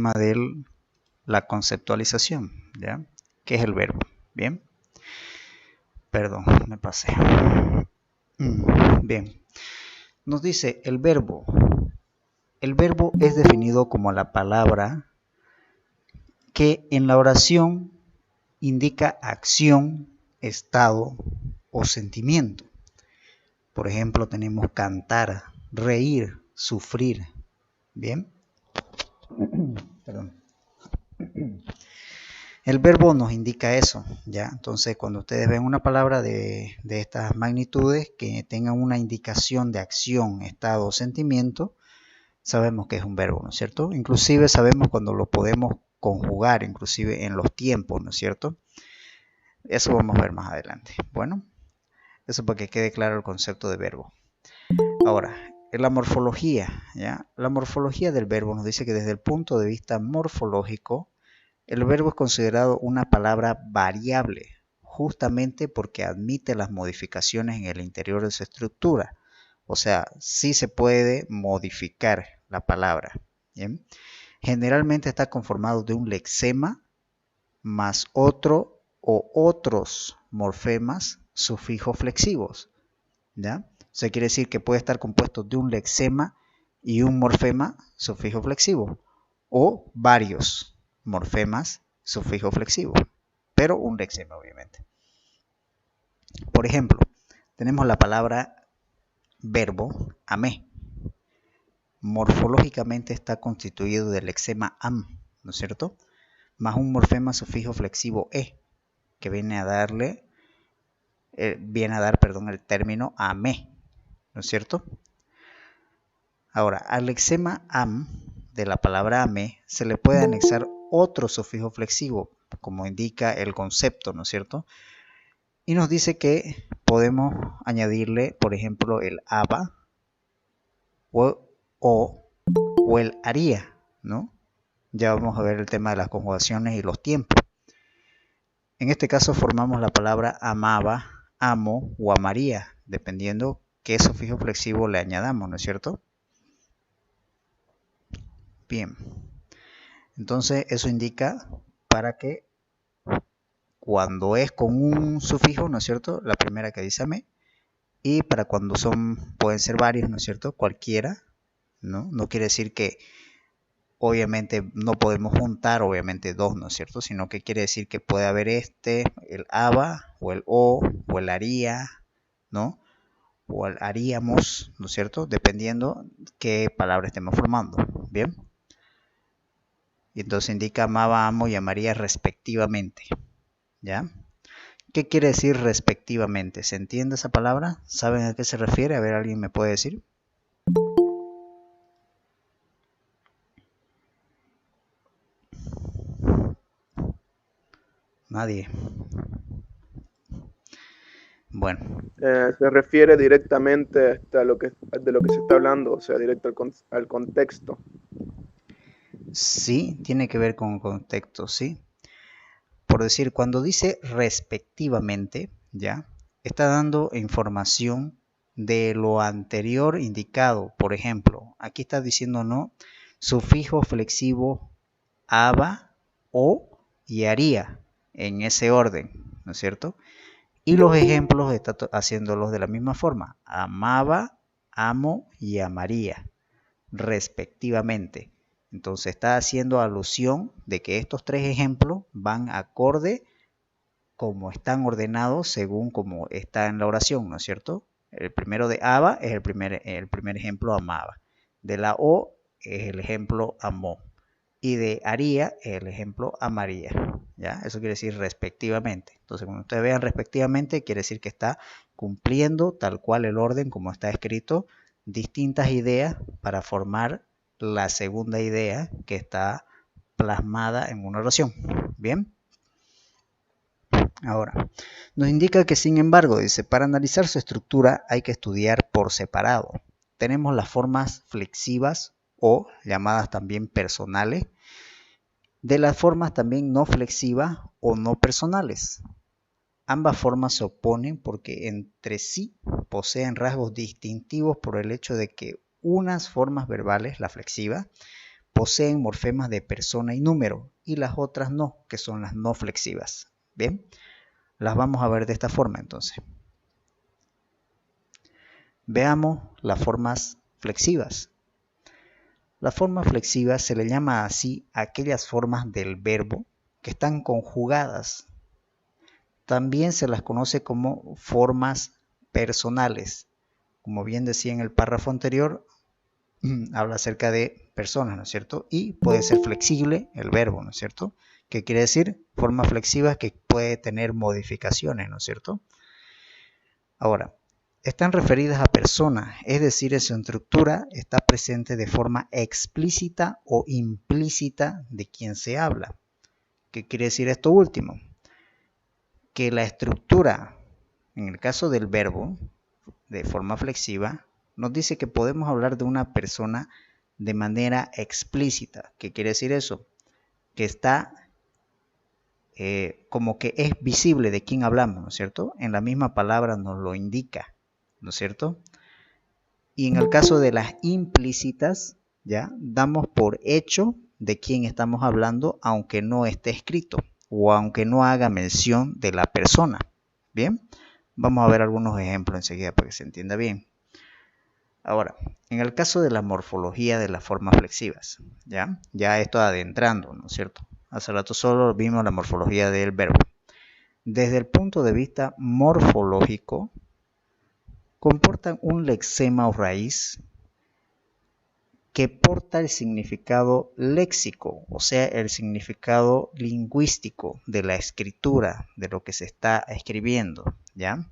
tema de la conceptualización, ¿ya? ¿Qué es el verbo? Bien. Perdón, me pasé. Bien. Nos dice el verbo. El verbo es definido como la palabra que en la oración indica acción, estado o sentimiento. Por ejemplo, tenemos cantar, reír, sufrir. Bien. Perdón. El verbo nos indica eso, ¿ya? Entonces, cuando ustedes ven una palabra de estas magnitudes que tengan una indicación de acción, estado o sentimiento, sabemos que es un verbo, ¿no es cierto? Inclusive sabemos cuando lo podemos conjugar, inclusive en los tiempos, ¿no es cierto? Eso vamos a ver más adelante. Bueno, eso para que quede claro el concepto de verbo. Ahora, en la morfología, ¿ya? La morfología del verbo nos dice que desde el punto de vista morfológico, el verbo es considerado una palabra variable, justamente porque admite las modificaciones en el interior de su estructura. O sea, sí se puede modificar la palabra. ¿Bien? Generalmente está conformado de un lexema más otro o otros morfemas sufijos flexivos. ¿Ya? O sea, quiere decir que puede estar compuesto de un lexema y un morfema sufijo flexivo, o varios morfemas sufijo flexivo, pero un lexema obviamente. Por ejemplo, tenemos la palabra verbo amé. Morfológicamente está constituido del lexema am, ¿no es cierto? Más un morfema sufijo flexivo e, que viene a dar, el término amé, ¿no es cierto? Ahora, al lexema am de la palabra amé se le puede anexar otro sufijo flexivo, como indica el concepto, ¿no es cierto? Y nos dice que podemos añadirle, por ejemplo, el aba o el haría, ¿no? Ya vamos a ver el tema de las conjugaciones y los tiempos. En este caso formamos la palabra amaba, amo o amaría, dependiendo qué sufijo flexivo le añadamos, ¿no es cierto? Bien. Entonces eso indica para que cuando es con un sufijo, ¿no es cierto? La primera que dice amé. Y para cuando pueden ser varios, ¿no es cierto? Cualquiera, ¿no? No quiere decir que obviamente no podemos juntar, obviamente dos, ¿no es cierto? Sino que quiere decir que puede haber el aba, o el o el haría, ¿no? O el haríamos, ¿no es cierto? Dependiendo qué palabra estemos formando, ¿bien? Y entonces indica amaba, amo y amaría respectivamente, ¿ya? ¿Qué quiere decir respectivamente? ¿Se entiende esa palabra? ¿Saben a qué se refiere? A ver, ¿alguien me puede decir? Nadie. Bueno. Se refiere directamente a de lo que se está hablando, o sea, directo al contexto. Sí, tiene que ver con contexto, sí. Por decir, cuando dice respectivamente, ¿ya? Está dando información de lo anterior indicado. Por ejemplo, aquí está diciendo no, sufijo flexivo aba o y haría, en ese orden, ¿no es cierto? Y los ejemplos está haciéndolos de la misma forma. Amaba, amo y amaría, respectivamente. Entonces está haciendo alusión de que estos tres ejemplos van acorde como están ordenados según como está en la oración, ¿no es cierto? El primero de aba es el primer ejemplo amaba. De la o es el ejemplo amó. Y de haría es el ejemplo amaría. ¿Ya? Eso quiere decir respectivamente. Entonces, cuando ustedes vean respectivamente, quiere decir que está cumpliendo tal cual el orden como está escrito, distintas ideas para formar la segunda idea que está plasmada en una oración. ¿Bien? Ahora, nos indica que sin embargo, dice, para analizar su estructura hay que estudiar por separado. Tenemos las formas flexivas o llamadas también personales, de las formas también no flexivas o no personales. Ambas formas se oponen porque entre sí poseen rasgos distintivos por el hecho de que unas formas verbales, la flexiva, poseen morfemas de persona y número, y las otras no, que son las no flexivas. Bien, las vamos a ver de esta forma entonces. Veamos las formas flexivas. Las formas flexivas se le llama así a aquellas formas del verbo que están conjugadas. También se las conoce como formas personales. Como bien decía en el párrafo anterior, habla acerca de personas, ¿no es cierto? Y puede ser flexible el verbo, ¿no es cierto? ¿Qué quiere decir? Forma flexiva que puede tener modificaciones, ¿no es cierto? Ahora, están referidas a personas, es decir, en su estructura está presente de forma explícita o implícita de quien se habla. ¿Qué quiere decir esto último? Que la estructura, en el caso del verbo, de forma flexiva, nos dice que podemos hablar de una persona de manera explícita. ¿Qué quiere decir eso? Que está como que es visible de quién hablamos, ¿no es cierto? En la misma palabra nos lo indica, ¿no es cierto? Y en el caso de las implícitas, ya damos por hecho de quién estamos hablando, aunque no esté escrito o aunque no haga mención de la persona. Bien, vamos a ver algunos ejemplos enseguida para que se entienda bien. Ahora, en el caso de la morfología de las formas flexivas, ya esto adentrando, ¿no es cierto? Hace rato solo vimos la morfología del verbo. Desde el punto de vista morfológico, comportan un lexema o raíz que porta el significado léxico, o sea, el significado lingüístico de la escritura, de lo que se está escribiendo, ¿ya?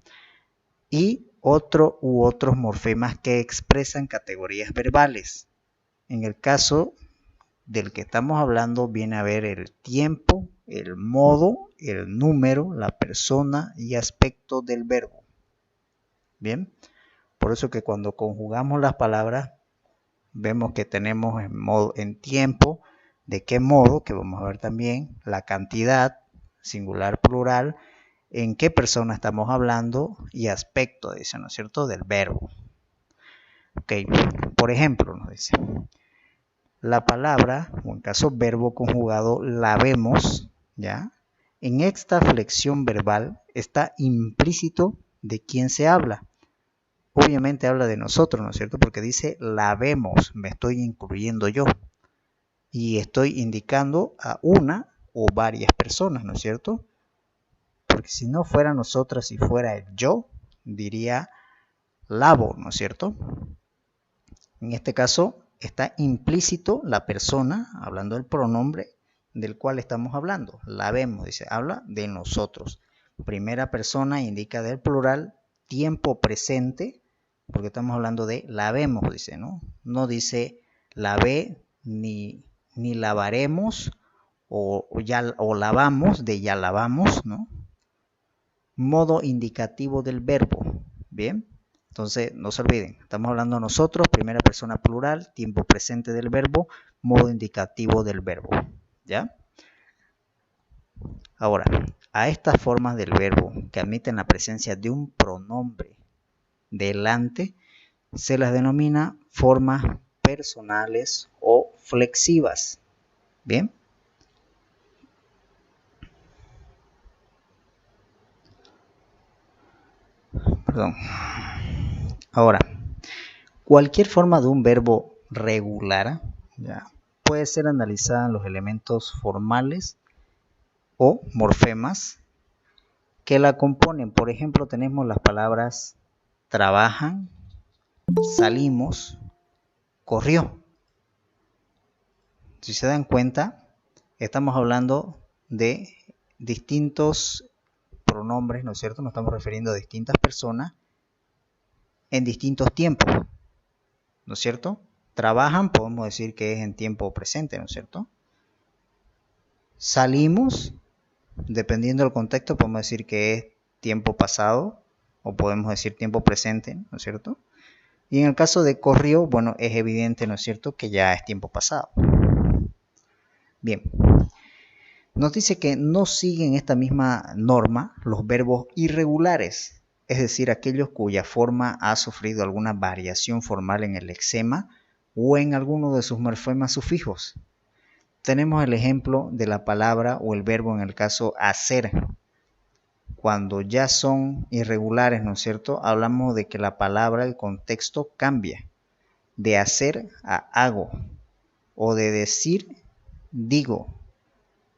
Y otros morfemas que expresan categorías verbales. En el caso del que estamos hablando viene a ver el tiempo, el modo, el número, la persona y aspecto del verbo. Bien, por eso que cuando conjugamos las palabras vemos que tenemos en tiempo, de qué modo, que vamos a ver también, la cantidad, singular, plural, en qué persona estamos hablando y aspecto, dice, ¿no es cierto?, del verbo. Ok, por ejemplo, nos dice, la palabra, o en caso verbo conjugado, lavemos, ¿ya? En esta flexión verbal está implícito de quién se habla. Obviamente habla de nosotros, ¿no es cierto? Porque dice lavemos, me estoy incluyendo yo. Y estoy indicando a una o varias personas, ¿no es cierto? Porque si no fuera nosotras y fuera el yo, diría lavo, ¿no es cierto? En este caso está implícito la persona, hablando del pronombre del cual estamos hablando. Lavemos, dice, habla de nosotros. Primera persona indica del plural, tiempo presente, porque estamos hablando de lavemos, dice, ¿no? No dice lavé ni lavaremos o lavamos, de ya lavamos, ¿no? Modo indicativo del verbo, ¿bien? Entonces, no se olviden, estamos hablando nosotros, primera persona plural, tiempo presente del verbo, modo indicativo del verbo, ¿ya? Ahora, a estas formas del verbo que admiten la presencia de un pronombre delante, se las denomina formas personales o flexivas, ¿bien? Perdón. Ahora, cualquier forma de un verbo regular, ¿ya?, puede ser analizada en los elementos formales o morfemas que la componen. Por ejemplo, tenemos las palabras trabajan, salimos, corrió. Si se dan cuenta, estamos hablando de distintos pronombres, ¿no es cierto? Nos estamos refiriendo a distintas personas en distintos tiempos, ¿no es cierto? Trabajan, podemos decir que es en tiempo presente, ¿no es cierto? Salimos, dependiendo del contexto, podemos decir que es tiempo pasado o podemos decir tiempo presente, ¿no es cierto? Y en el caso de corrió, bueno, es evidente, ¿no es cierto?, que ya es tiempo pasado. Bien, nos dice que no siguen esta misma norma los verbos irregulares, es decir, aquellos cuya forma ha sufrido alguna variación formal en el lexema o en alguno de sus morfemas sufijos. Tenemos el ejemplo de la palabra o el verbo en el caso hacer. Cuando ya son irregulares, ¿no es cierto? Hablamos de que la palabra, el contexto cambia. De hacer a hago. O de decir, digo.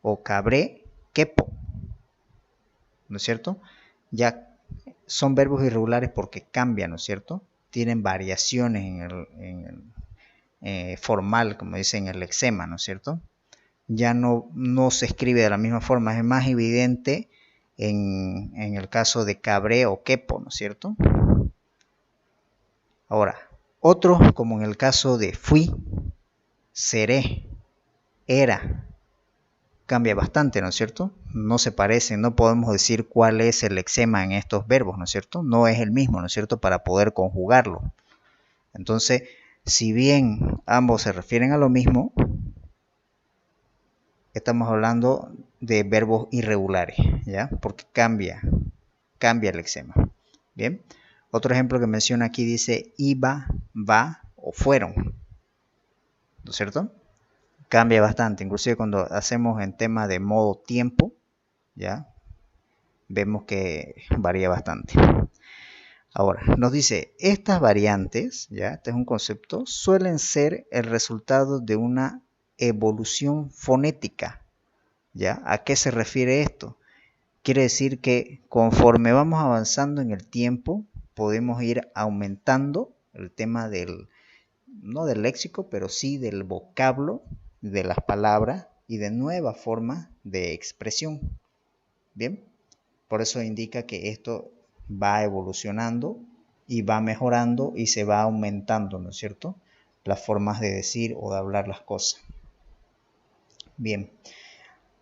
O cabré, quepo. ¿No es cierto? Ya son verbos irregulares porque cambian, ¿no es cierto? Tienen variaciones en el formal, como dice en el lexema, ¿no es cierto? Ya no se escribe de la misma forma, es más evidente en el caso de cabré o quepo, ¿no es cierto? Ahora, otros como en el caso de fui, seré, era, cambia bastante, ¿no es cierto? No se parecen, no podemos decir cuál es el lexema en estos verbos, ¿no es cierto? No es el mismo, ¿no es cierto? Para poder conjugarlo. Entonces, si bien ambos se refieren a lo mismo, estamos hablando de verbos irregulares, ¿ya? Porque cambia el lexema. Bien. Otro ejemplo que menciona aquí dice iba, va o fueron. ¿No es cierto? Cambia bastante. Inclusive cuando hacemos en tema de modo tiempo, ¿ya? Vemos que varía bastante. Ahora, nos dice, estas variantes, ¿ya? Este es un concepto, suelen ser el resultado de una evolución fonética, ¿ya? ¿A qué se refiere esto? Quiere decir que conforme vamos avanzando en el tiempo, podemos ir aumentando el tema del, no del léxico, pero sí del vocablo, de las palabras y de nuevas formas de expresión. Bien, por eso indica que esto va evolucionando y va mejorando y se va aumentando, ¿no es cierto? Las formas de decir o de hablar las cosas. Bien.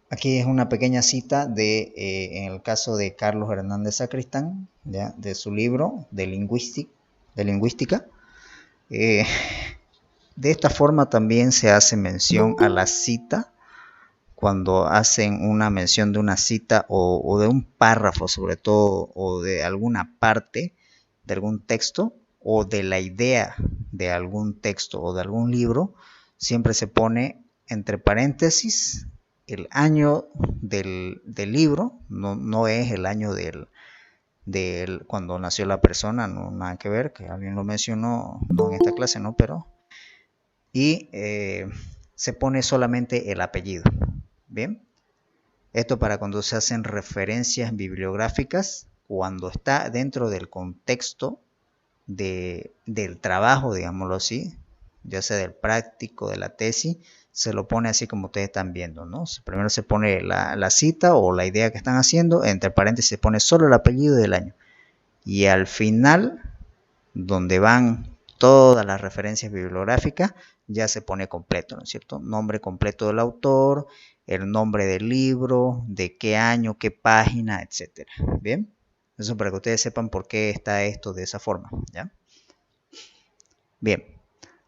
Aquí es una pequeña cita en el caso de Carlos Hernández Sacristán, ¿ya? De su libro de lingüística. De esta forma también se hace mención a la cita, cuando hacen una mención de una cita o de un párrafo sobre todo, o de alguna parte de algún texto, o de la idea de algún texto o de algún libro, siempre se pone entre paréntesis el año del libro, no es el año del cuando nació la persona, no nada que ver, que alguien lo mencionó, no en esta clase, no, pero y se pone solamente el apellido. Bien, esto para cuando se hacen referencias bibliográficas, cuando está dentro del contexto del trabajo, digámoslo así, ya sea del práctico, de la tesis, se lo pone así como ustedes están viendo, ¿no? Primero se pone la cita o la idea que están haciendo, entre paréntesis se pone solo el apellido del año. Y al final, donde van todas las referencias bibliográficas, ya se pone completo, ¿no es cierto? Nombre completo del autor, el nombre del libro, de qué año, qué página, etcétera. ¿Bien? Eso para que ustedes sepan por qué está esto de esa forma, ¿ya? Bien,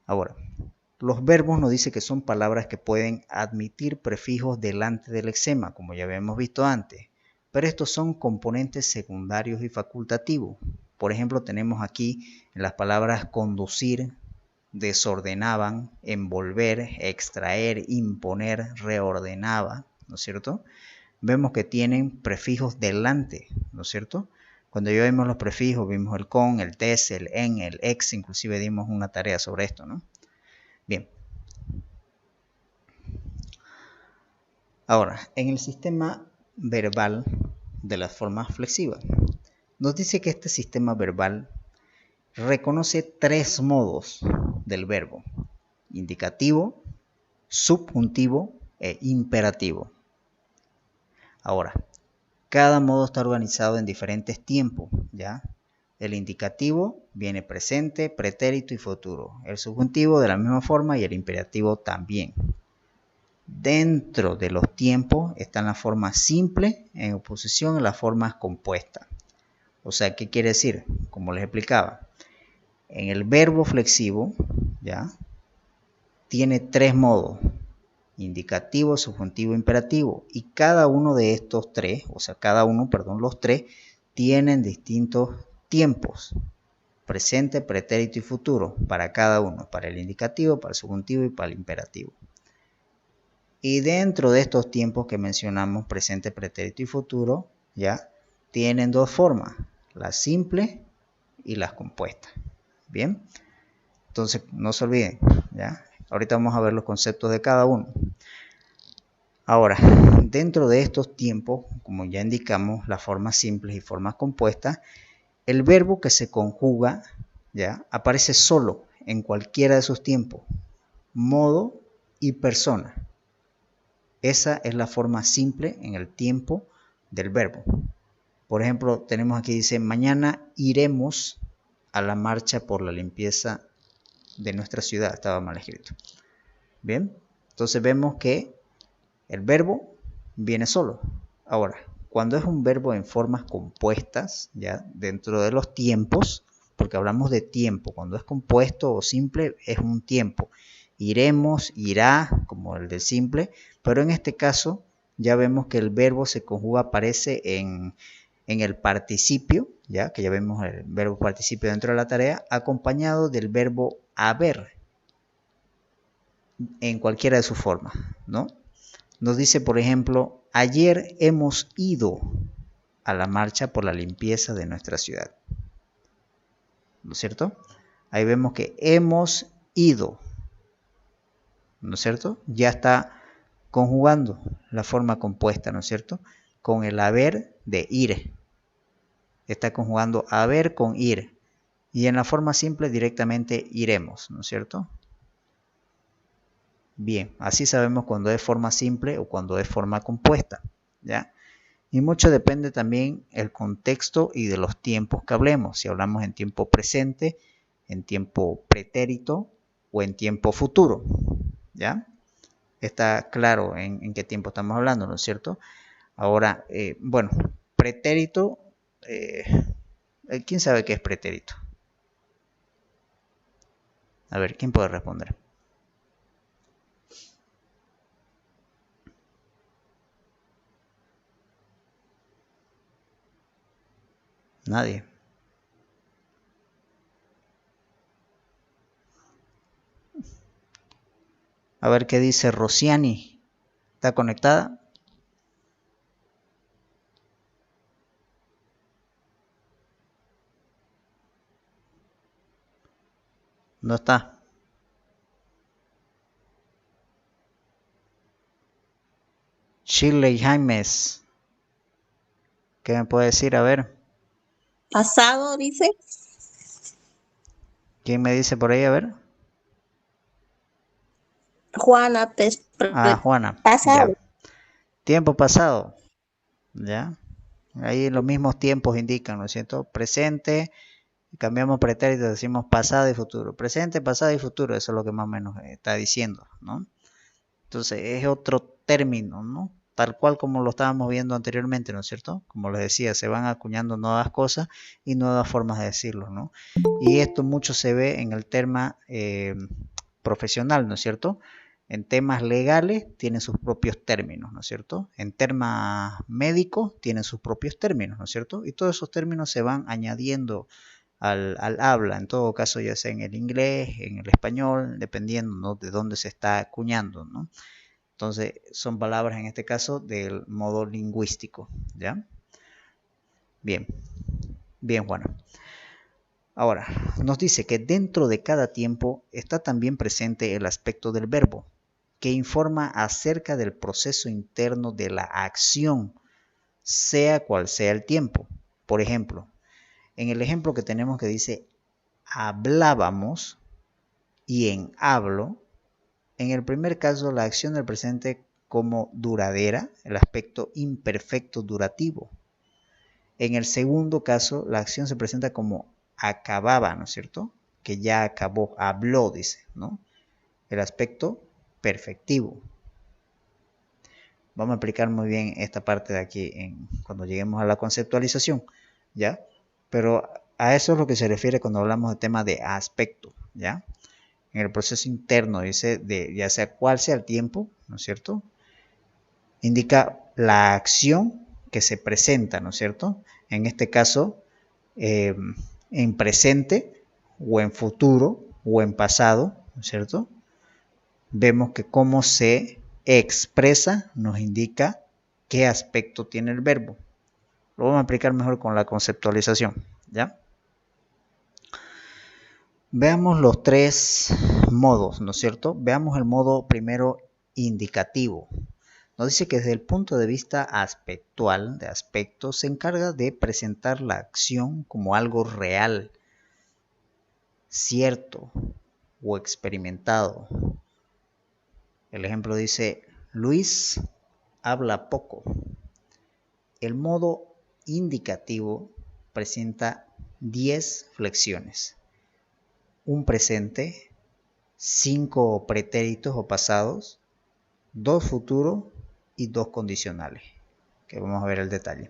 ahora, los verbos nos dice que son palabras que pueden admitir prefijos delante del lexema, como ya habíamos visto antes, pero estos son componentes secundarios y facultativos. Por ejemplo, tenemos aquí en las palabras conducir, desordenaban, envolver, extraer, imponer, reordenaba, ¿no es cierto? Vemos que tienen prefijos delante, ¿no es cierto? Cuando ya vimos los prefijos, vimos el con, el tes, el en, el ex, inclusive dimos una tarea sobre esto, ¿no? Bien. Ahora, en el sistema verbal de las formas flexivas, nos dice que este sistema verbal reconoce tres modos del verbo: indicativo, subjuntivo e imperativo. Ahora, cada modo está organizado en diferentes tiempos, ¿ya? El indicativo viene presente, pretérito y futuro. El subjuntivo de la misma forma y el imperativo también. Dentro de los tiempos están las formas simples en oposición a las formas compuestas. O sea, ¿qué quiere decir? Como les explicaba, en el verbo flexivo, ¿ya? Tiene tres modos: indicativo, subjuntivo, imperativo, y cada uno de estos tres, los tres, tienen distintos tiempos. presente, pretérito y futuro para cada uno, para el indicativo, para el subjuntivo y para el imperativo. Y dentro de estos tiempos que mencionamos, presente, pretérito y futuro, ya tienen dos formas, la simple y las compuestas. Bien, entonces no se olviden, ya. Ahorita vamos a ver los conceptos de cada uno. Ahora, dentro de estos tiempos, como ya indicamos, las formas simples y formas compuestas, el verbo que se conjuga, ya, aparece solo en cualquiera de esos tiempos, modo y persona. Esa es la forma simple en el tiempo del verbo. Por ejemplo, tenemos aquí, dice, mañana iremos a la marcha por la limpieza de nuestra ciudad. Estaba mal escrito. Bien, entonces vemos que el verbo viene solo. Ahora, cuando es un verbo en formas compuestas, ya dentro de los tiempos, porque hablamos de tiempo, cuando es compuesto o simple es un tiempo. Iremos, irá, como el del simple, pero en este caso ya vemos que el verbo se conjuga, aparece en el participio, ya que ya vemos el verbo participio dentro de la tarea, acompañado del verbo haber en cualquiera de sus formas, ¿no? Nos dice, por ejemplo, ayer hemos ido a la marcha por la limpieza de nuestra ciudad. ¿No es cierto? Ahí vemos que hemos ido. ¿No es cierto? Ya está conjugando la forma compuesta, ¿no es cierto? Con el haber de ir. Está conjugando haber con ir. Y en la forma simple directamente iremos, ¿no es cierto? Bien, así sabemos cuando es forma simple o cuando es forma compuesta, ¿ya? Y mucho depende también el contexto y de los tiempos que hablemos. Si hablamos en tiempo presente, en tiempo pretérito o en tiempo futuro, ¿ya? Está claro en qué tiempo estamos hablando, ¿no es cierto? Ahora, bueno, pretérito, ¿quién sabe qué es pretérito? A ver, ¿quién puede responder? Nadie. A ver qué dice Rosiani. ¿Está conectada? No está. Shirley Jaimes. ¿Qué me puede decir? A ver. Pasado, dice. ¿Quién me dice por ahí? A ver. Juana, Juana. pasado. Ya. Tiempo pasado. Ya. Ahí los mismos tiempos indican, ¿no es cierto? Presente, cambiamos pretérito, decimos pasado y futuro. Presente, pasado y futuro, eso es lo que más o menos está diciendo, ¿no? Entonces es otro término, ¿no? Tal cual como lo estábamos viendo anteriormente, ¿no es cierto? Como les decía, se van acuñando nuevas cosas y nuevas formas de decirlo, ¿no? Y esto mucho se ve en el tema profesional, ¿no es cierto? En temas legales tienen sus propios términos, ¿no es cierto? En temas médicos tienen sus propios términos, ¿no es cierto? Y todos esos términos se van añadiendo al habla, en todo caso ya sea en el inglés, en el español, dependiendo, ¿no?, de dónde se está acuñando, ¿no? Entonces son palabras en este caso del modo lingüístico, ¿ya? Bien, bien, Juana. Ahora, nos dice que dentro de cada tiempo está también presente el aspecto del verbo, que informa acerca del proceso interno de la acción, sea cual sea el tiempo. Por ejemplo, en el ejemplo que tenemos que dice hablábamos y en hablo, en el primer caso la acción del presente como duradera, el aspecto imperfecto durativo. En el segundo caso la acción se presenta como acababa, ¿no es cierto? Que ya acabó, habló, dice, ¿no? El aspecto perfectivo. Vamos a aplicar muy bien esta parte de aquí cuando lleguemos a la conceptualización, ¿ya? Pero a eso es lo que se refiere cuando hablamos de tema de aspecto, ¿ya? En el proceso interno, dice, ya sea cuál sea el tiempo, ¿no es cierto? Indica la acción que se presenta, ¿no es cierto? En este caso, en presente, o en futuro o en pasado, ¿no es cierto? Vemos que cómo se expresa nos indica qué aspecto tiene el verbo. Lo vamos a aplicar mejor con la conceptualización, ¿ya? Veamos los tres modos, ¿no es cierto? Veamos el modo primero indicativo. Nos dice que desde el punto de vista aspectual, de aspecto, se encarga de presentar la acción como algo real, cierto o experimentado. El ejemplo dice, Luis habla poco. El modo indicativo presenta 10 flexiones. Un presente, 5 pretéritos o pasados, 2 futuros y 2 condicionales, que vamos a ver el detalle.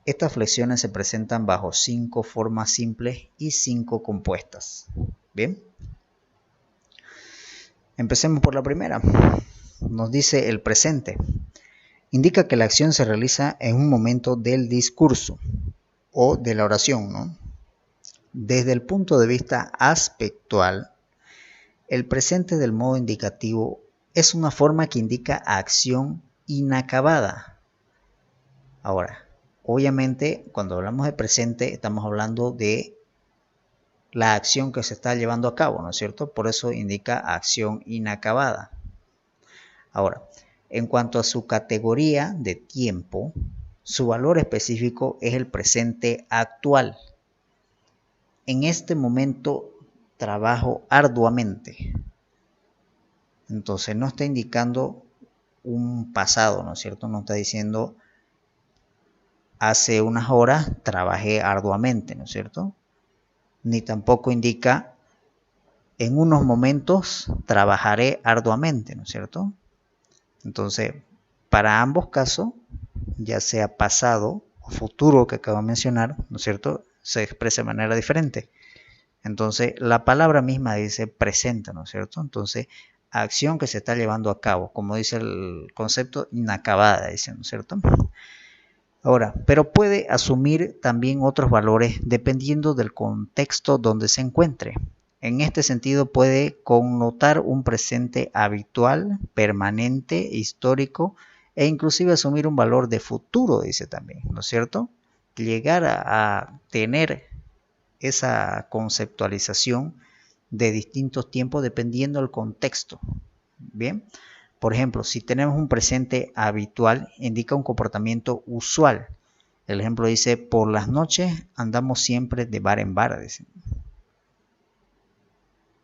Estas flexiones se presentan bajo 5 formas simples y 5 compuestas. Bien, empecemos por la primera. Nos dice el presente. Indica que la acción se realiza en un momento del discurso o de la oración, ¿no? Desde el punto de vista aspectual, el presente del modo indicativo es una forma que indica acción inacabada. Ahora, obviamente, cuando hablamos de presente, estamos hablando de la acción que se está llevando a cabo, ¿no es cierto? Por eso indica acción inacabada. Ahora, en cuanto a su categoría de tiempo, su valor específico es el presente actual. En este momento trabajo arduamente. Entonces no está indicando un pasado, ¿no es cierto? No está diciendo hace unas horas trabajé arduamente, ¿no es cierto? Ni tampoco indica en unos momentos trabajaré arduamente, ¿no es cierto? Entonces, para ambos casos, ya sea pasado o futuro que acabo de mencionar, ¿no es cierto? Se expresa de manera diferente. Entonces, la palabra misma dice presente, ¿no es cierto? Entonces, acción que se está llevando a cabo, como dice el concepto, inacabada, dice, ¿no es cierto? Ahora, pero puede asumir también otros valores dependiendo del contexto donde se encuentre. En este sentido, puede connotar un presente habitual, permanente, histórico e inclusive asumir un valor de futuro, dice también, ¿no es cierto? Llegar a tener esa conceptualización de distintos tiempos dependiendo del contexto. Bien, por ejemplo, si tenemos un presente habitual, indica un comportamiento usual. El ejemplo dice, por las noches andamos siempre de bar en bar. Dice.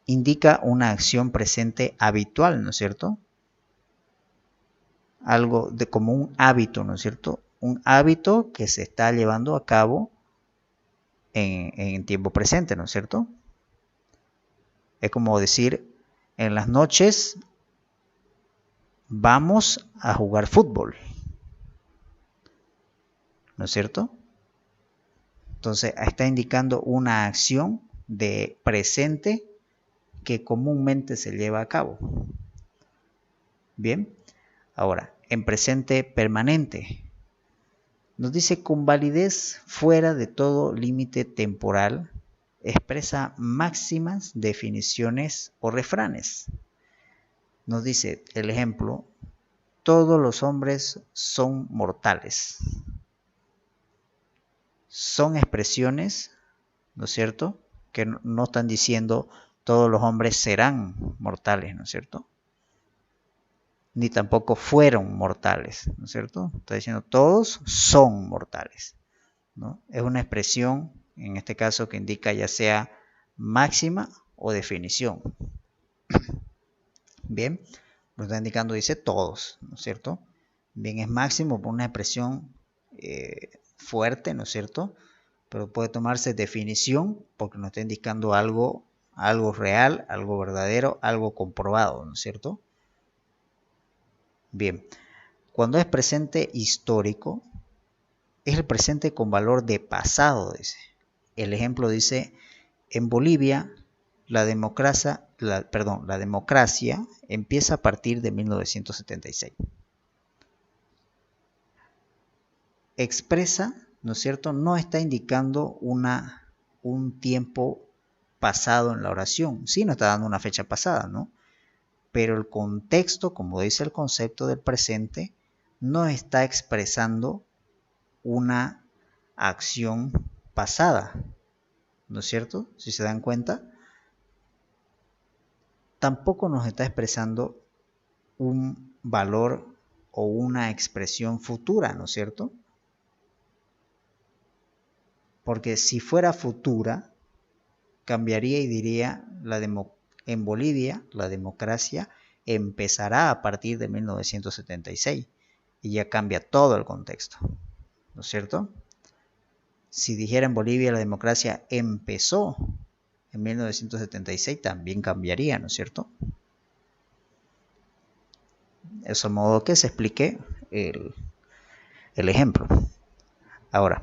Indica una acción presente habitual, ¿no es cierto? Algo de como un hábito, ¿no es cierto? Un hábito que se está llevando a cabo en tiempo presente, ¿no es cierto? Es como decir, en las noches vamos a jugar fútbol, ¿no es cierto? Entonces está indicando una acción de presente que comúnmente se lleva a cabo. Bien, ahora, en presente permanente, nos dice con validez fuera de todo límite temporal, expresa máximas, definiciones o refranes. Nos dice el ejemplo, todos los hombres son mortales. Son expresiones, ¿no es cierto? Que no están diciendo todos los hombres serán mortales, ¿no es cierto? Ni tampoco fueron mortales, ¿no es cierto? Está diciendo todos son mortales, ¿no? Es una expresión, en este caso, que indica ya sea máxima o definición. Bien, lo está indicando, dice todos, ¿no es cierto? Bien, es máximo por una expresión fuerte, ¿no es cierto? Pero puede tomarse definición porque nos está indicando algo real, algo verdadero, algo comprobado, ¿no es cierto? Bien, cuando es presente histórico, es el presente con valor de pasado, dice. El ejemplo dice, en Bolivia la democracia empieza a partir de 1976. Expresa, ¿no es cierto? No está indicando un tiempo pasado en la oración. Sí, nos está dando una fecha pasada, ¿no? Pero el contexto, como dice el concepto del presente, no está expresando una acción pasada, ¿no es cierto? Si se dan cuenta, tampoco nos está expresando un valor o una expresión futura, ¿no es cierto? Porque si fuera futura, cambiaría y diría en Bolivia la democracia empezará a partir de 1976 y ya cambia todo el contexto, ¿no es cierto? Si dijera en Bolivia la democracia empezó en 1976, también cambiaría, ¿no es cierto? Eso modo que se explique el ejemplo. Ahora,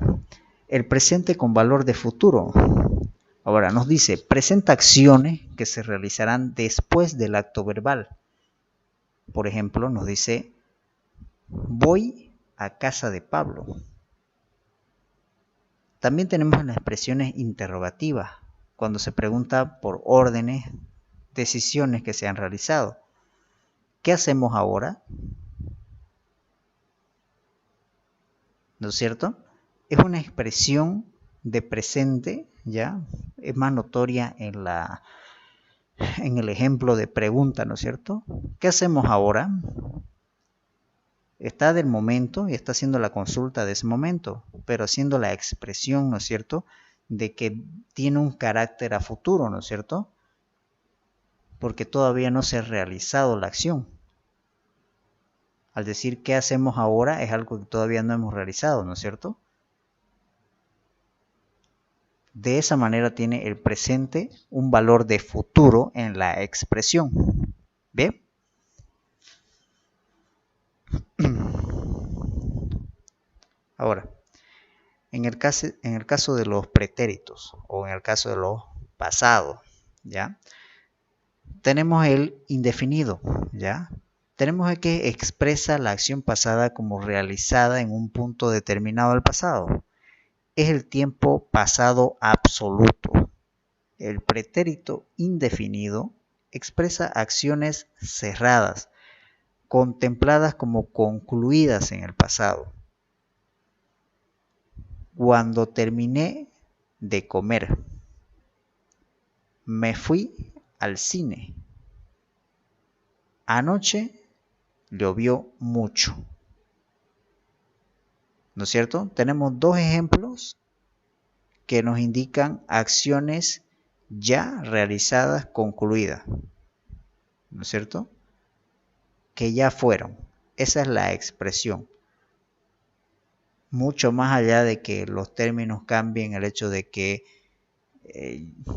el presente con valor de futuro. Ahora nos dice, presenta acciones que se realizarán después del acto verbal. Por ejemplo, nos dice, voy a casa de Pablo. También tenemos las expresiones interrogativas, cuando se pregunta por órdenes, decisiones que se han realizado. ¿Qué hacemos ahora? ¿No es cierto? Es una expresión de presente, ¿ya? Es más notoria en el ejemplo de pregunta, ¿no es cierto? ¿Qué hacemos ahora? Está del momento y está haciendo la consulta de ese momento, pero haciendo la expresión, ¿no es cierto?, de que tiene un carácter a futuro, ¿no es cierto? Porque todavía no se ha realizado la acción. Al decir ¿qué hacemos ahora? Es algo que todavía no hemos realizado, ¿no es cierto? De esa manera tiene el presente un valor de futuro en la expresión. ¿Bien? Ahora, en el caso de los pretéritos o en el caso de los pasados, ¿ya? Tenemos el indefinido, ¿ya? Tenemos el que expresa la acción pasada como realizada en un punto determinado del pasado. Es el tiempo pasado absoluto. El pretérito indefinido expresa acciones cerradas, contempladas como concluidas en el pasado. Cuando terminé de comer, me fui al cine. Anoche llovió mucho. ¿No es cierto? Tenemos dos ejemplos que nos indican acciones ya realizadas, concluidas. ¿No es cierto? Que ya fueron. Esa es la expresión. Mucho más allá de que los términos cambien, el hecho de que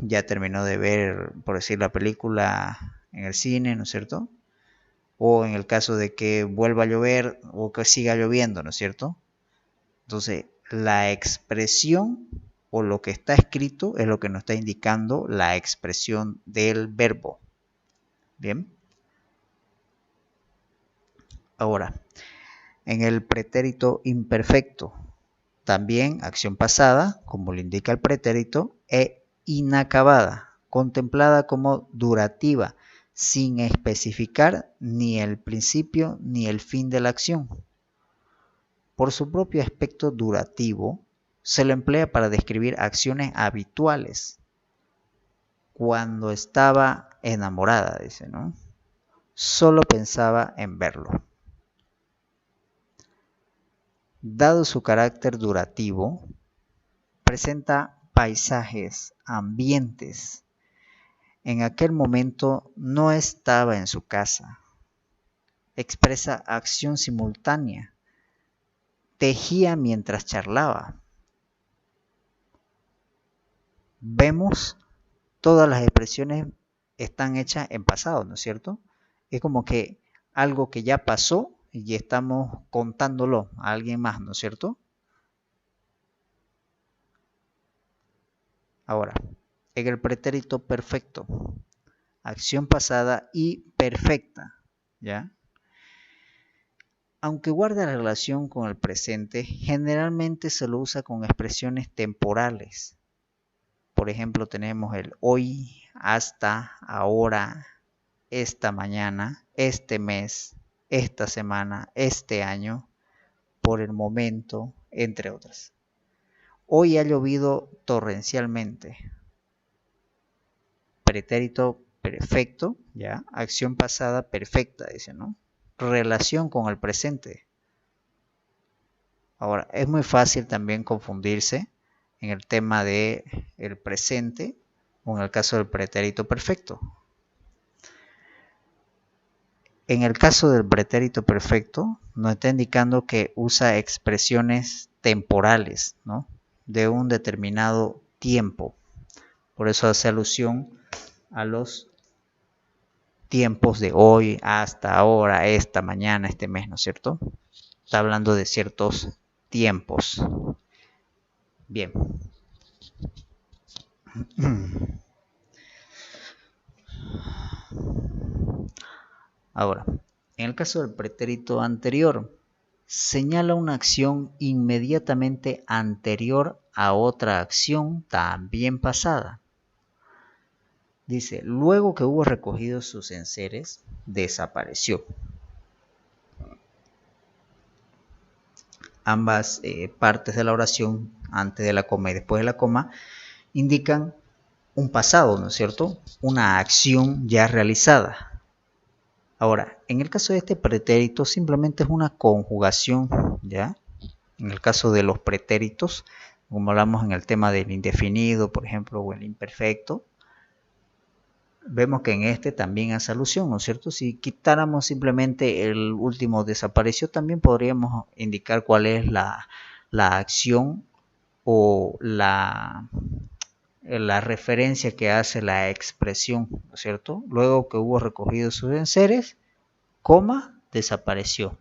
ya terminó de ver, por decir, la película en el cine, ¿no es cierto? O en el caso de que vuelva a llover o que siga lloviendo, ¿no es cierto? Entonces, la expresión o lo que está escrito es lo que nos está indicando la expresión del verbo. Bien. Ahora, en el pretérito imperfecto, también acción pasada, como lo indica el pretérito, e inacabada, contemplada como durativa, sin especificar ni el principio ni el fin de la acción. Por su propio aspecto durativo, se lo emplea para describir acciones habituales. Cuando estaba enamorada, dice, ¿no? Solo pensaba en verlo. Dado su carácter durativo, presenta paisajes, ambientes. En aquel momento no estaba en su casa. Expresa acción simultánea. Tejía mientras charlaba. Vemos todas las expresiones están hechas en pasado, ¿no es cierto? Es como que algo que ya pasó y estamos contándolo a alguien más, ¿no es cierto? Ahora, en el pretérito perfecto, acción pasada y perfecta, ¿ya? Aunque guarda la relación con el presente, generalmente se lo usa con expresiones temporales. por ejemplo, tenemos el hoy, hasta, ahora, esta mañana, este mes, esta semana, este año, por el momento, entre otras. Hoy ha llovido torrencialmente. Pretérito perfecto, ¿ya? Acción pasada perfecta, dice, ¿no? Relación con el presente. Ahora, es muy fácil también confundirse en el tema de el presente o en el caso del pretérito perfecto. En el caso del pretérito perfecto, nos está indicando que usa expresiones temporales, ¿no? De un determinado tiempo. Por eso hace alusión a los tiempos de hoy, hasta ahora, esta mañana, este mes, ¿no es cierto? Está hablando de ciertos tiempos. Bien. Ahora, en el caso del pretérito anterior, señala una acción inmediatamente anterior a otra acción también pasada. Dice, luego que hubo recogido sus enseres, desapareció. Ambas partes de la oración, antes de la coma y después de la coma, indican un pasado, ¿no es cierto? Una acción ya realizada. Ahora, en el caso de este pretérito, simplemente es una conjugación, ¿ya? En el caso de los pretéritos, como hablamos en el tema del indefinido, por ejemplo, o el imperfecto, vemos que en este también hace alusión, ¿no es cierto? Si quitáramos simplemente el último desapareció, también podríamos indicar cuál es la acción o la referencia que hace la expresión, ¿no es cierto? Luego que hubo recogido sus enseres, coma, desapareció,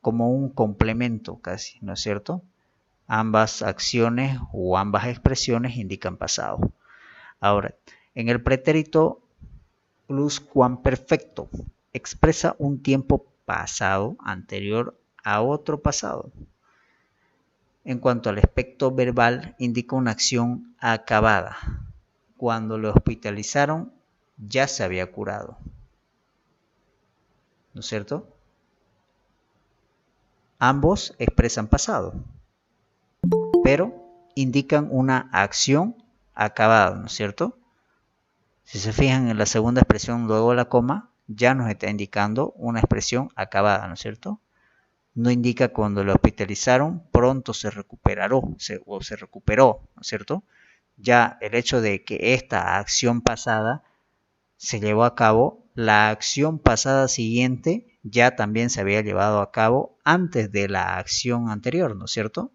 como un complemento casi, ¿no es cierto? Ambas acciones o ambas expresiones indican pasado. Ahora, en el pretérito pluscuamperfecto expresa un tiempo pasado anterior a otro pasado. En cuanto al aspecto verbal, indica una acción acabada. Cuando lo hospitalizaron, ya se había curado. ¿No es cierto? Ambos expresan pasado, pero indican una acción acabada, ¿no es cierto? Si se fijan en la segunda expresión luego de la coma, ya nos está indicando una expresión acabada, ¿no es cierto? No indica cuando lo hospitalizaron, pronto se recuperó, o se recuperó, ¿no es cierto? Ya el hecho de que esta acción pasada se llevó a cabo, la acción pasada siguiente ya también se había llevado a cabo antes de la acción anterior, ¿no es cierto?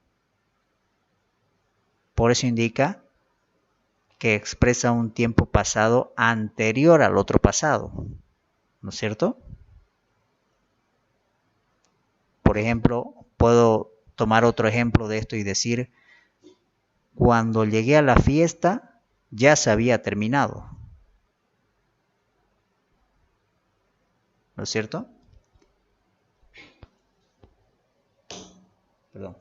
Por eso indica que expresa un tiempo pasado anterior al otro pasado, ¿no es cierto? Por ejemplo, puedo tomar otro ejemplo de esto y decir, cuando llegué a la fiesta ya se había terminado, ¿no es cierto? Perdón.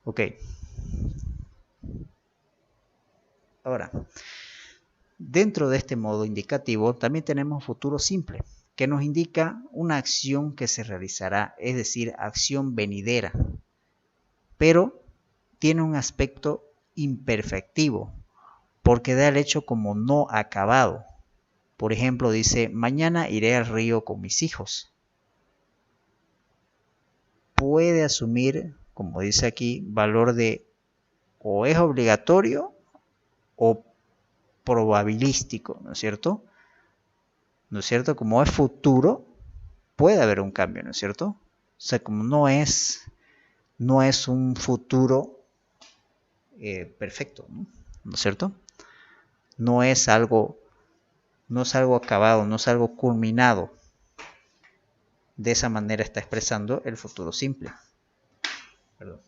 Ok. Ahora, dentro de este modo indicativo también tenemos futuro simple, que nos indica una acción que se realizará, es decir, acción venidera, pero tiene un aspecto imperfectivo, porque da el hecho como no acabado. Por ejemplo, dice, mañana iré al río con mis hijos. Puede asumir, como dice aquí, valor de o es obligatorio o probabilístico, ¿no es cierto? ¿No es cierto? Como es futuro, puede haber un cambio, ¿no es cierto? O sea, como no es un futuro perfecto, ¿no? ¿No es cierto? No es algo acabado, no es algo culminado. De esa manera está expresando el futuro simple. Perdón.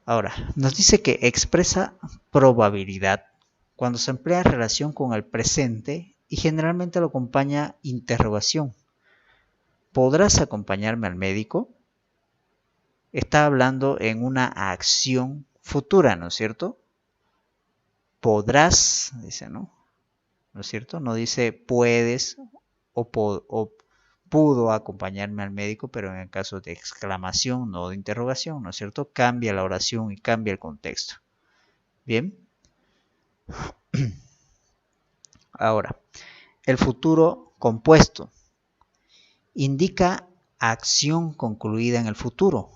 Ahora, nos dice que expresa probabilidad cuando se emplea en relación con el presente y generalmente lo acompaña interrogación. ¿Podrás acompañarme al médico? está hablando en una acción futura, ¿no es cierto? Podrás, dice, ¿no? ¿No es cierto? No dice puedes o pudo acompañarme al médico, pero en el caso de exclamación, no de interrogación, ¿no es cierto? Cambia la oración y cambia el contexto. Bien. Ahora, el futuro compuesto indica acción concluida en el futuro,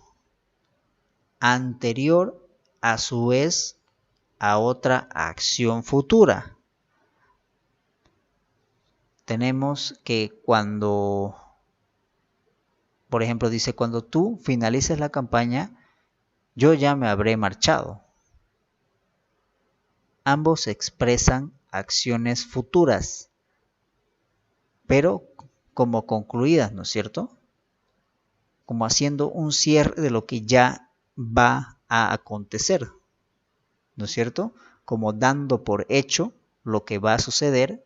anterior a su vez a otra acción futura. Tenemos que cuando, por ejemplo, dice, cuando tú finalices la campaña, yo ya me habré marchado. Ambos expresan acciones futuras, pero como concluidas, ¿no es cierto? Como haciendo un cierre de lo que ya va a acontecer, ¿no es cierto? Como dando por hecho lo que va a suceder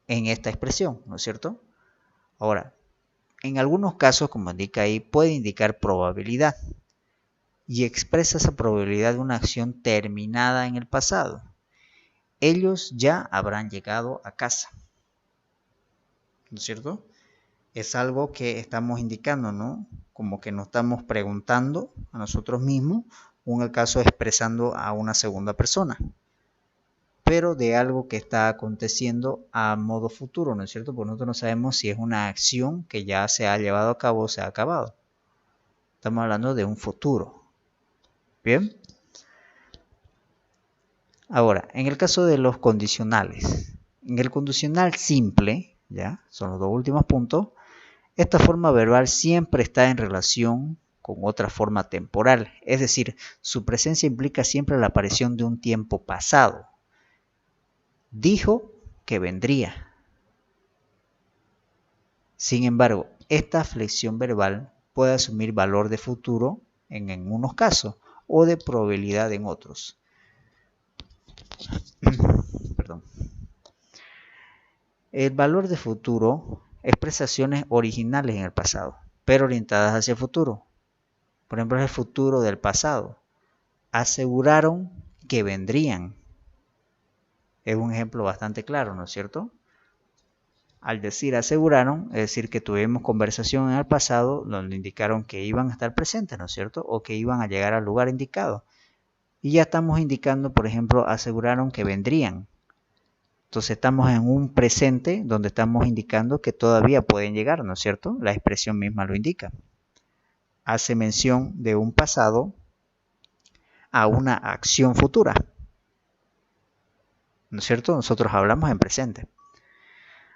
en esta expresión, ¿no es cierto? Ahora, en algunos casos, como indica ahí, puede indicar probabilidad y expresa esa probabilidad de una acción terminada en el pasado. Ellos ya habrán llegado a casa, ¿no es cierto? Es algo que estamos indicando, ¿no? Como que nos estamos preguntando a nosotros mismos, o en el caso expresando a una segunda persona, pero de algo que está aconteciendo a modo futuro, ¿no es cierto? Porque nosotros no sabemos si es una acción que ya se ha llevado a cabo o se ha acabado. Estamos hablando de un futuro. ¿Bien? Ahora, en el caso de los condicionales, en el condicional simple, ya, son los dos últimos puntos, esta forma verbal siempre está en relación con otra forma temporal, es decir, su presencia implica siempre la aparición de un tiempo pasado. Dijo que vendría. Sin embargo, esta flexión verbal puede asumir valor de futuro en unos casos o de probabilidad en otros. Perdón. El valor de futuro expresa acciones originales en el pasado, pero orientadas hacia el futuro. Por ejemplo, es el futuro del pasado. Aseguraron que vendrían. Es un ejemplo bastante claro, ¿no es cierto? Al decir aseguraron, es decir, que tuvimos conversación en el pasado donde indicaron que iban a estar presentes, ¿no es cierto? O que iban a llegar al lugar indicado. Y ya estamos indicando, por ejemplo, aseguraron que vendrían. Entonces estamos en un presente donde estamos indicando que todavía pueden llegar, ¿no es cierto? La expresión misma lo indica. Hace mención de un pasado a una acción futura, ¿no es cierto? Nosotros hablamos en presente.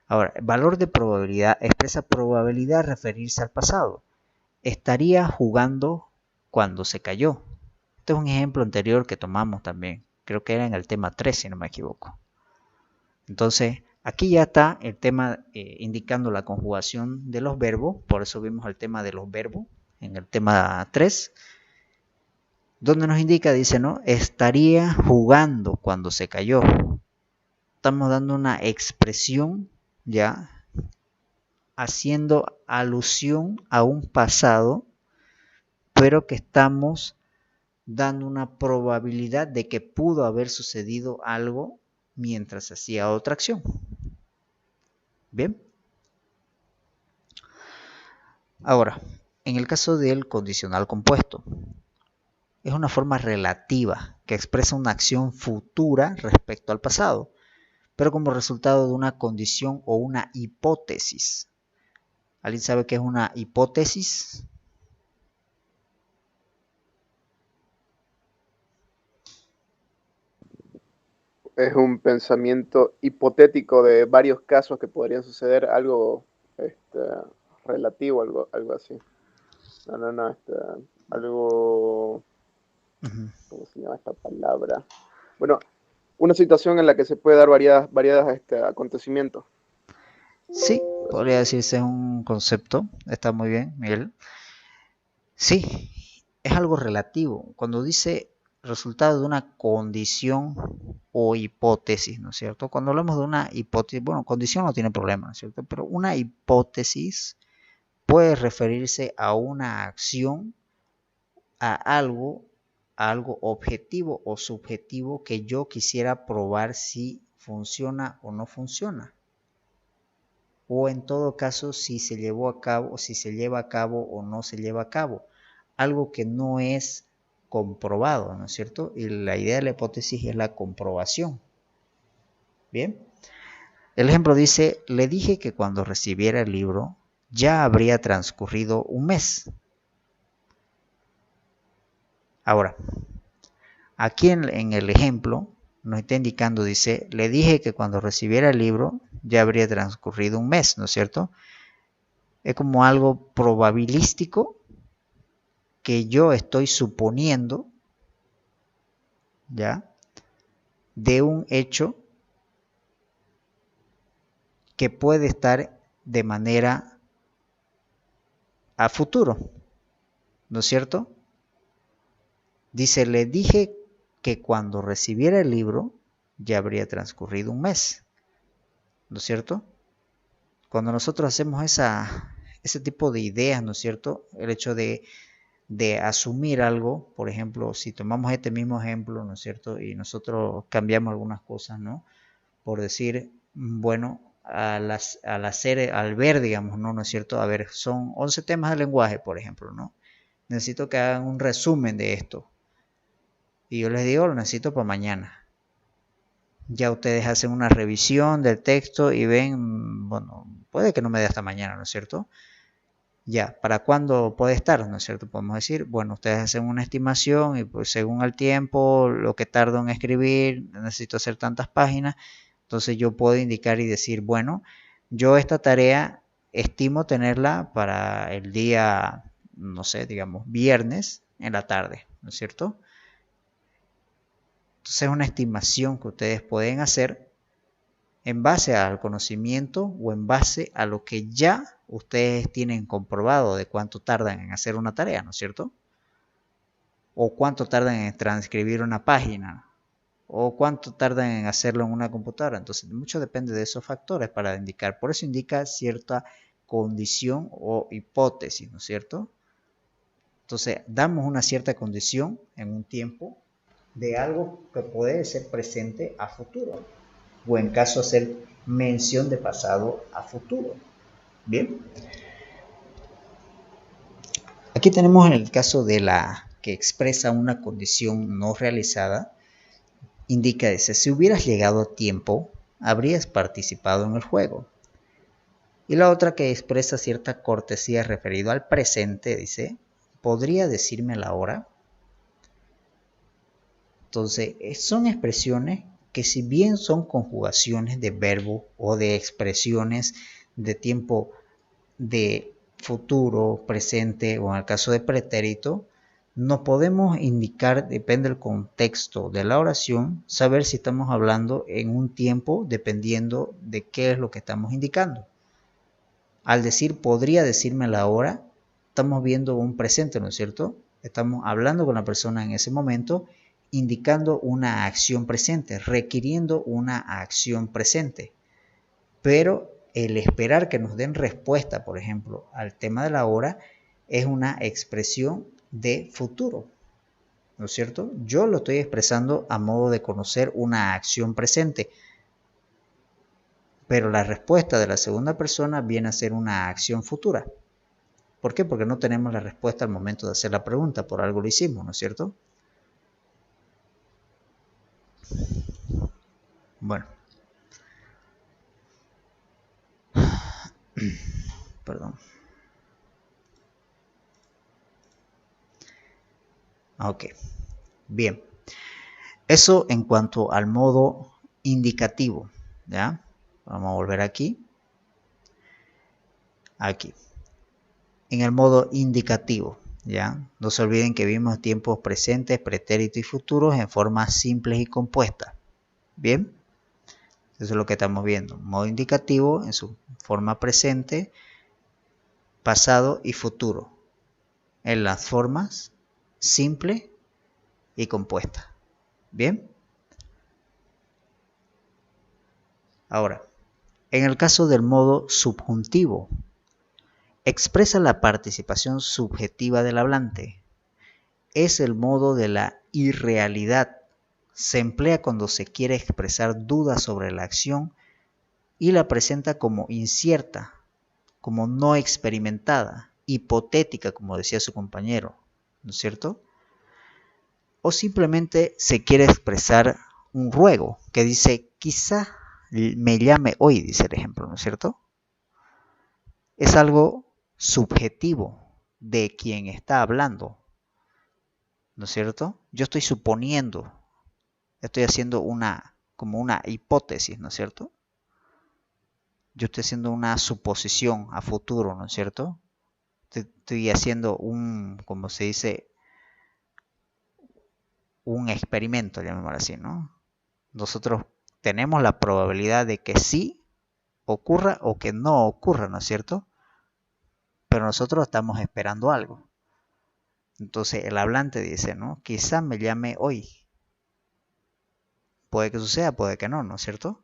Ahora, el valor de probabilidad expresa probabilidad de referirse al pasado. Estaría jugando cuando se cayó. Este es un ejemplo anterior que tomamos también. Creo que era en el tema 3, si no me equivoco. Entonces, aquí ya está el tema indicando la conjugación de los verbos. Por eso vimos el tema de los verbos en el tema 3. Donde nos indica, dice, ¿no? Estaría jugando cuando se cayó. Estamos dando una expresión ya haciendo alusión a un pasado, pero que estamos dando una probabilidad de que pudo haber sucedido algo mientras hacía otra acción. Bien. Ahora, en el caso del condicional compuesto, es una forma relativa que expresa una acción futura respecto al pasado, pero como resultado de una condición o una hipótesis. ¿Alguien sabe qué es una hipótesis? Es un pensamiento hipotético de varios casos que podrían suceder, algo relativo, algo así. Algo, ¿cómo se llama esta palabra? Bueno, una situación en la que se puede dar variadas acontecimientos. Sí, podría decirse un concepto. Está muy bien, Miguel. Sí, es algo relativo. Cuando dice resultado de una condición o hipótesis, ¿no es cierto? Cuando hablamos de una hipótesis, bueno, condición no tiene problema, ¿no es cierto? Pero una hipótesis puede referirse a una acción, a algo objetivo o subjetivo que yo quisiera probar si funciona o no funciona. O en todo caso, si se llevó a cabo, si se lleva a cabo o no se lleva a cabo. Algo que no es comprobado, ¿no es cierto? Y la idea de la hipótesis es la comprobación. Bien. El ejemplo dice, le dije que cuando recibiera el libro ya habría transcurrido un mes. Ahora, aquí en el ejemplo nos está indicando, dice, le dije que cuando recibiera el libro ya habría transcurrido un mes, ¿no es cierto? Es como algo probabilístico que yo estoy suponiendo, ¿ya? De un hecho que puede estar de manera a futuro, ¿no es cierto? Dice, le dije que cuando recibiera el libro ya habría transcurrido un mes, ¿no es cierto? Cuando nosotros hacemos ese tipo de ideas, ¿no es cierto? El hecho de asumir algo, por ejemplo, si tomamos este mismo ejemplo, ¿no es cierto? Y nosotros cambiamos algunas cosas, ¿no? Por decir, bueno, al ver, digamos, ¿no? ¿No es cierto? A ver, son 11 temas de lenguaje, por ejemplo, ¿no? Necesito que hagan un resumen de esto. Y yo les digo, lo necesito para mañana. Ya ustedes hacen una revisión del texto y ven, bueno, puede que no me dé hasta mañana, ¿no es cierto? Ya, ¿para cuándo puede estar? ¿No es cierto? Podemos decir, bueno, ustedes hacen una estimación y pues según el tiempo, lo que tardo en escribir, necesito hacer tantas páginas, entonces yo puedo indicar y decir, bueno, yo esta tarea estimo tenerla para el día, no sé, digamos, viernes en la tarde, ¿no es cierto? Entonces es una estimación que ustedes pueden hacer en base al conocimiento o en base a lo que ya ustedes tienen comprobado de cuánto tardan en hacer una tarea, ¿no es cierto? O cuánto tardan en transcribir una página, o cuánto tardan en hacerlo en una computadora. Entonces, mucho depende de esos factores para indicar. Por eso indica cierta condición o hipótesis, ¿no es cierto? Entonces, damos una cierta condición en un tiempo de algo que puede ser presente a futuro, o en caso hacer mención de pasado a futuro. Bien. Aquí tenemos en el caso de la que expresa una condición no realizada, indica, dice, si hubieras llegado a tiempo, habrías participado en el juego. Y la otra que expresa cierta cortesía referido al presente, dice, ¿podría decirme la hora? Entonces, son expresiones que si bien son conjugaciones de verbo o de expresiones de tiempo de futuro, presente o en el caso de pretérito, no podemos indicar, depende del contexto de la oración, saber si estamos hablando en un tiempo dependiendo de qué es lo que estamos indicando. Al decir podría decirme la hora, estamos viendo un presente, ¿no es cierto? Estamos hablando con la persona en ese momento, indicando una acción presente, requiriendo una acción presente. Pero el esperar que nos den respuesta, por ejemplo, al tema de la hora, es una expresión de futuro, ¿no es cierto? Yo lo estoy expresando a modo de conocer una acción presente, pero la respuesta de la segunda persona viene a ser una acción futura. ¿Por qué? Porque no tenemos la respuesta al momento de hacer la pregunta, por algo lo hicimos, ¿no es cierto? Bueno. Perdón. Ok. Bien. Eso en cuanto al modo indicativo, ¿ya? Vamos a volver aquí. Aquí. En el modo indicativo, ¿ya? No se olviden que vimos tiempos presentes, pretéritos y futuros en formas simples y compuestas. ¿Bien? Eso es lo que estamos viendo. Modo indicativo en su forma presente, pasado y futuro. En las formas simple y compuesta. ¿Bien? Ahora, en el caso del modo subjuntivo, expresa la participación subjetiva del hablante. Es el modo de la irrealidad. Se emplea cuando se quiere expresar dudas sobre la acción y la presenta como incierta, como no experimentada, hipotética, como decía su compañero, ¿no es cierto? O simplemente se quiere expresar un ruego que dice, quizá me llame hoy, dice el ejemplo, ¿no es cierto? Es algo subjetivo de quien está hablando, ¿no es cierto? Yo estoy suponiendo, estoy haciendo como una hipótesis, ¿no es cierto? Yo estoy haciendo una suposición a futuro, ¿no es cierto? Estoy haciendo como se dice, un experimento, llamémoslo así, ¿no? Nosotros tenemos la probabilidad de que sí ocurra o que no ocurra, ¿no es cierto? Pero nosotros estamos esperando algo. Entonces el hablante dice, ¿no? Quizá me llame hoy. Puede que suceda, puede que no, ¿no es cierto?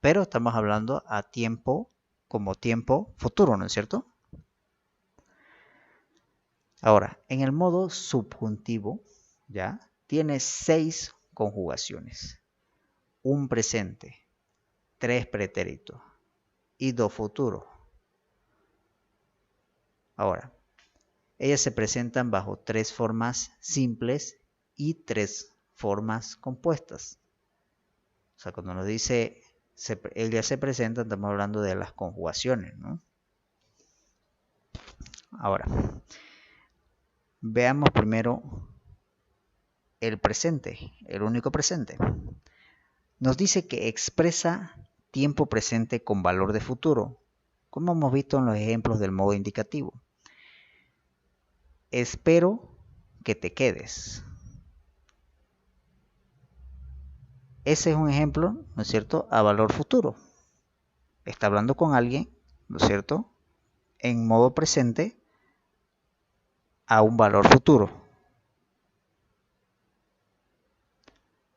Pero estamos hablando a tiempo, como tiempo futuro, ¿no es cierto? Ahora, en el modo subjuntivo, ¿ya? Tiene 6 conjugaciones. Un presente, 3 pretéritos y 2 futuros. Ahora, ellas se presentan bajo 3 formas simples y 3 formas compuestas. O sea, cuando nos dice ellas se presentan, estamos hablando de las conjugaciones, ¿no? Ahora, veamos primero el presente, el único presente. Nos dice que expresa tiempo presente con valor de futuro, como hemos visto en los ejemplos del modo indicativo. Espero que te quedes. Ese es un ejemplo, ¿no es cierto?, a valor futuro. Está hablando con alguien, ¿no es cierto?, en modo presente a un valor futuro.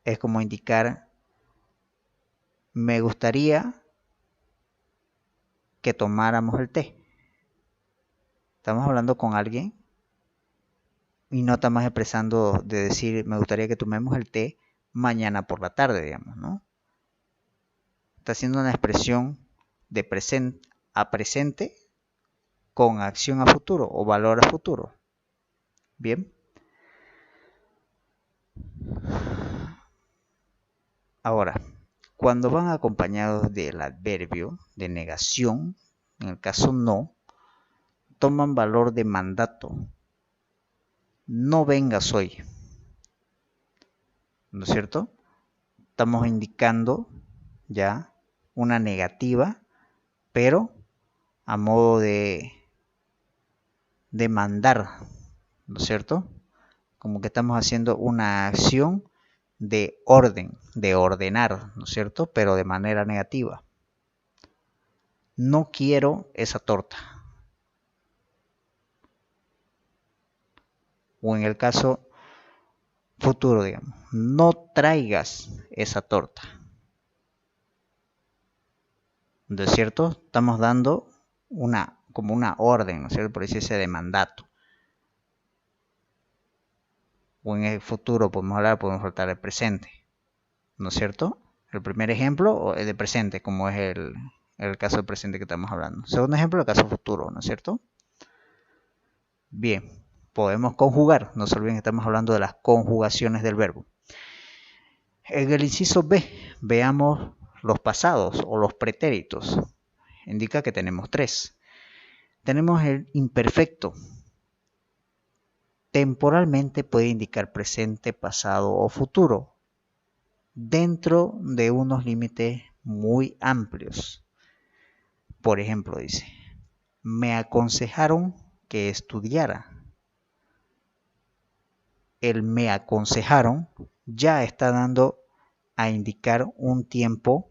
Es como indicar, me gustaría que tomáramos el té. Estamos hablando con alguien y no estamos expresando de decir, me gustaría que tomemos el té mañana por la tarde, digamos, ¿no? Está haciendo una expresión de presente a presente con acción a futuro o valor a futuro. Bien. Ahora, cuando van acompañados del adverbio de negación, en el caso no, toman valor de mandato. No vengas hoy. ¿No es cierto? Estamos indicando ya una negativa, pero a modo de mandar, ¿no es cierto? Como que estamos haciendo una acción de orden, de ordenar, ¿no es cierto? Pero de manera negativa. No quiero esa torta. O en el caso futuro, digamos, no traigas esa torta. ¿No es cierto? Estamos dando como una orden, ¿no es cierto? Por decirse de mandato. O en el futuro podemos faltar el presente, ¿no es cierto? El primer ejemplo es de presente, como es el caso del presente que estamos hablando. Segundo ejemplo, el caso futuro, ¿no es cierto? Bien, podemos conjugar. No se olviden que estamos hablando de las conjugaciones del verbo. En el inciso B, veamos los pasados o los pretéritos. Indica que tenemos 3. Tenemos el imperfecto. Temporalmente puede indicar presente, pasado o futuro, dentro de unos límites muy amplios. Por ejemplo, dice, me aconsejaron que estudiara. El me aconsejaron ya está dando a indicar un tiempo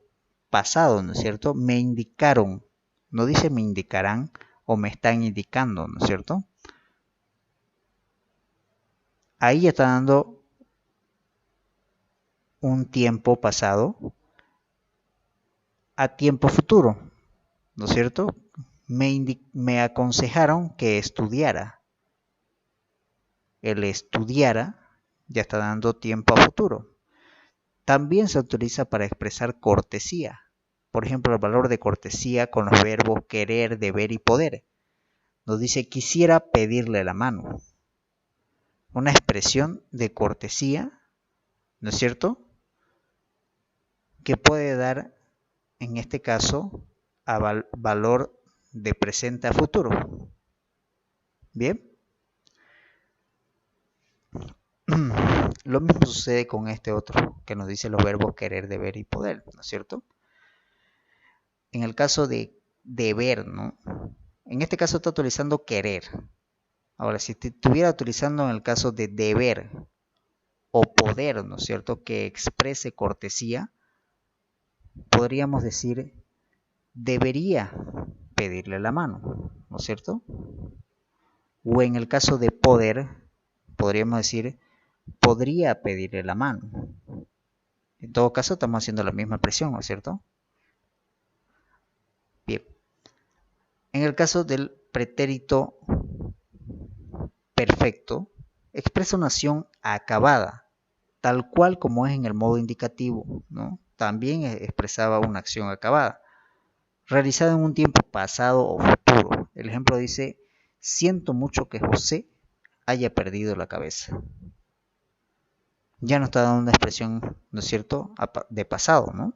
pasado, ¿no es cierto? Me indicaron, no dice me indicarán o me están indicando, ¿no es cierto? Ahí está dando un tiempo pasado a tiempo futuro, ¿no es cierto? me aconsejaron que estudiara. El estudiara ya está dando tiempo a futuro. También se utiliza para expresar cortesía. Por ejemplo, el valor de cortesía con los verbos querer, deber y poder. Nos dice, quisiera pedirle la mano. Una expresión de cortesía, ¿no es cierto?, que puede dar, en este caso, a valor de presente a futuro. Bien. Lo mismo sucede con este otro, que nos dice los verbos querer, deber y poder, ¿no es cierto? En el caso de deber, ¿no? En este caso está utilizando querer. Ahora, si estuviera utilizando en el caso de deber o poder, ¿no es cierto?, que exprese cortesía, podríamos decir, debería pedirle la mano, ¿no es cierto? O en el caso de poder, podríamos decir, podría pedirle la mano. En todo caso, estamos haciendo la misma expresión, ¿no es cierto? Bien. En el caso del pretérito perfecto, expresa una acción acabada, tal cual como es en el modo indicativo, ¿no? También expresaba una acción acabada, realizada en un tiempo pasado o futuro. El ejemplo dice, siento mucho que José haya perdido la cabeza. Ya nos está dando una expresión, ¿no es cierto?, de pasado, ¿no?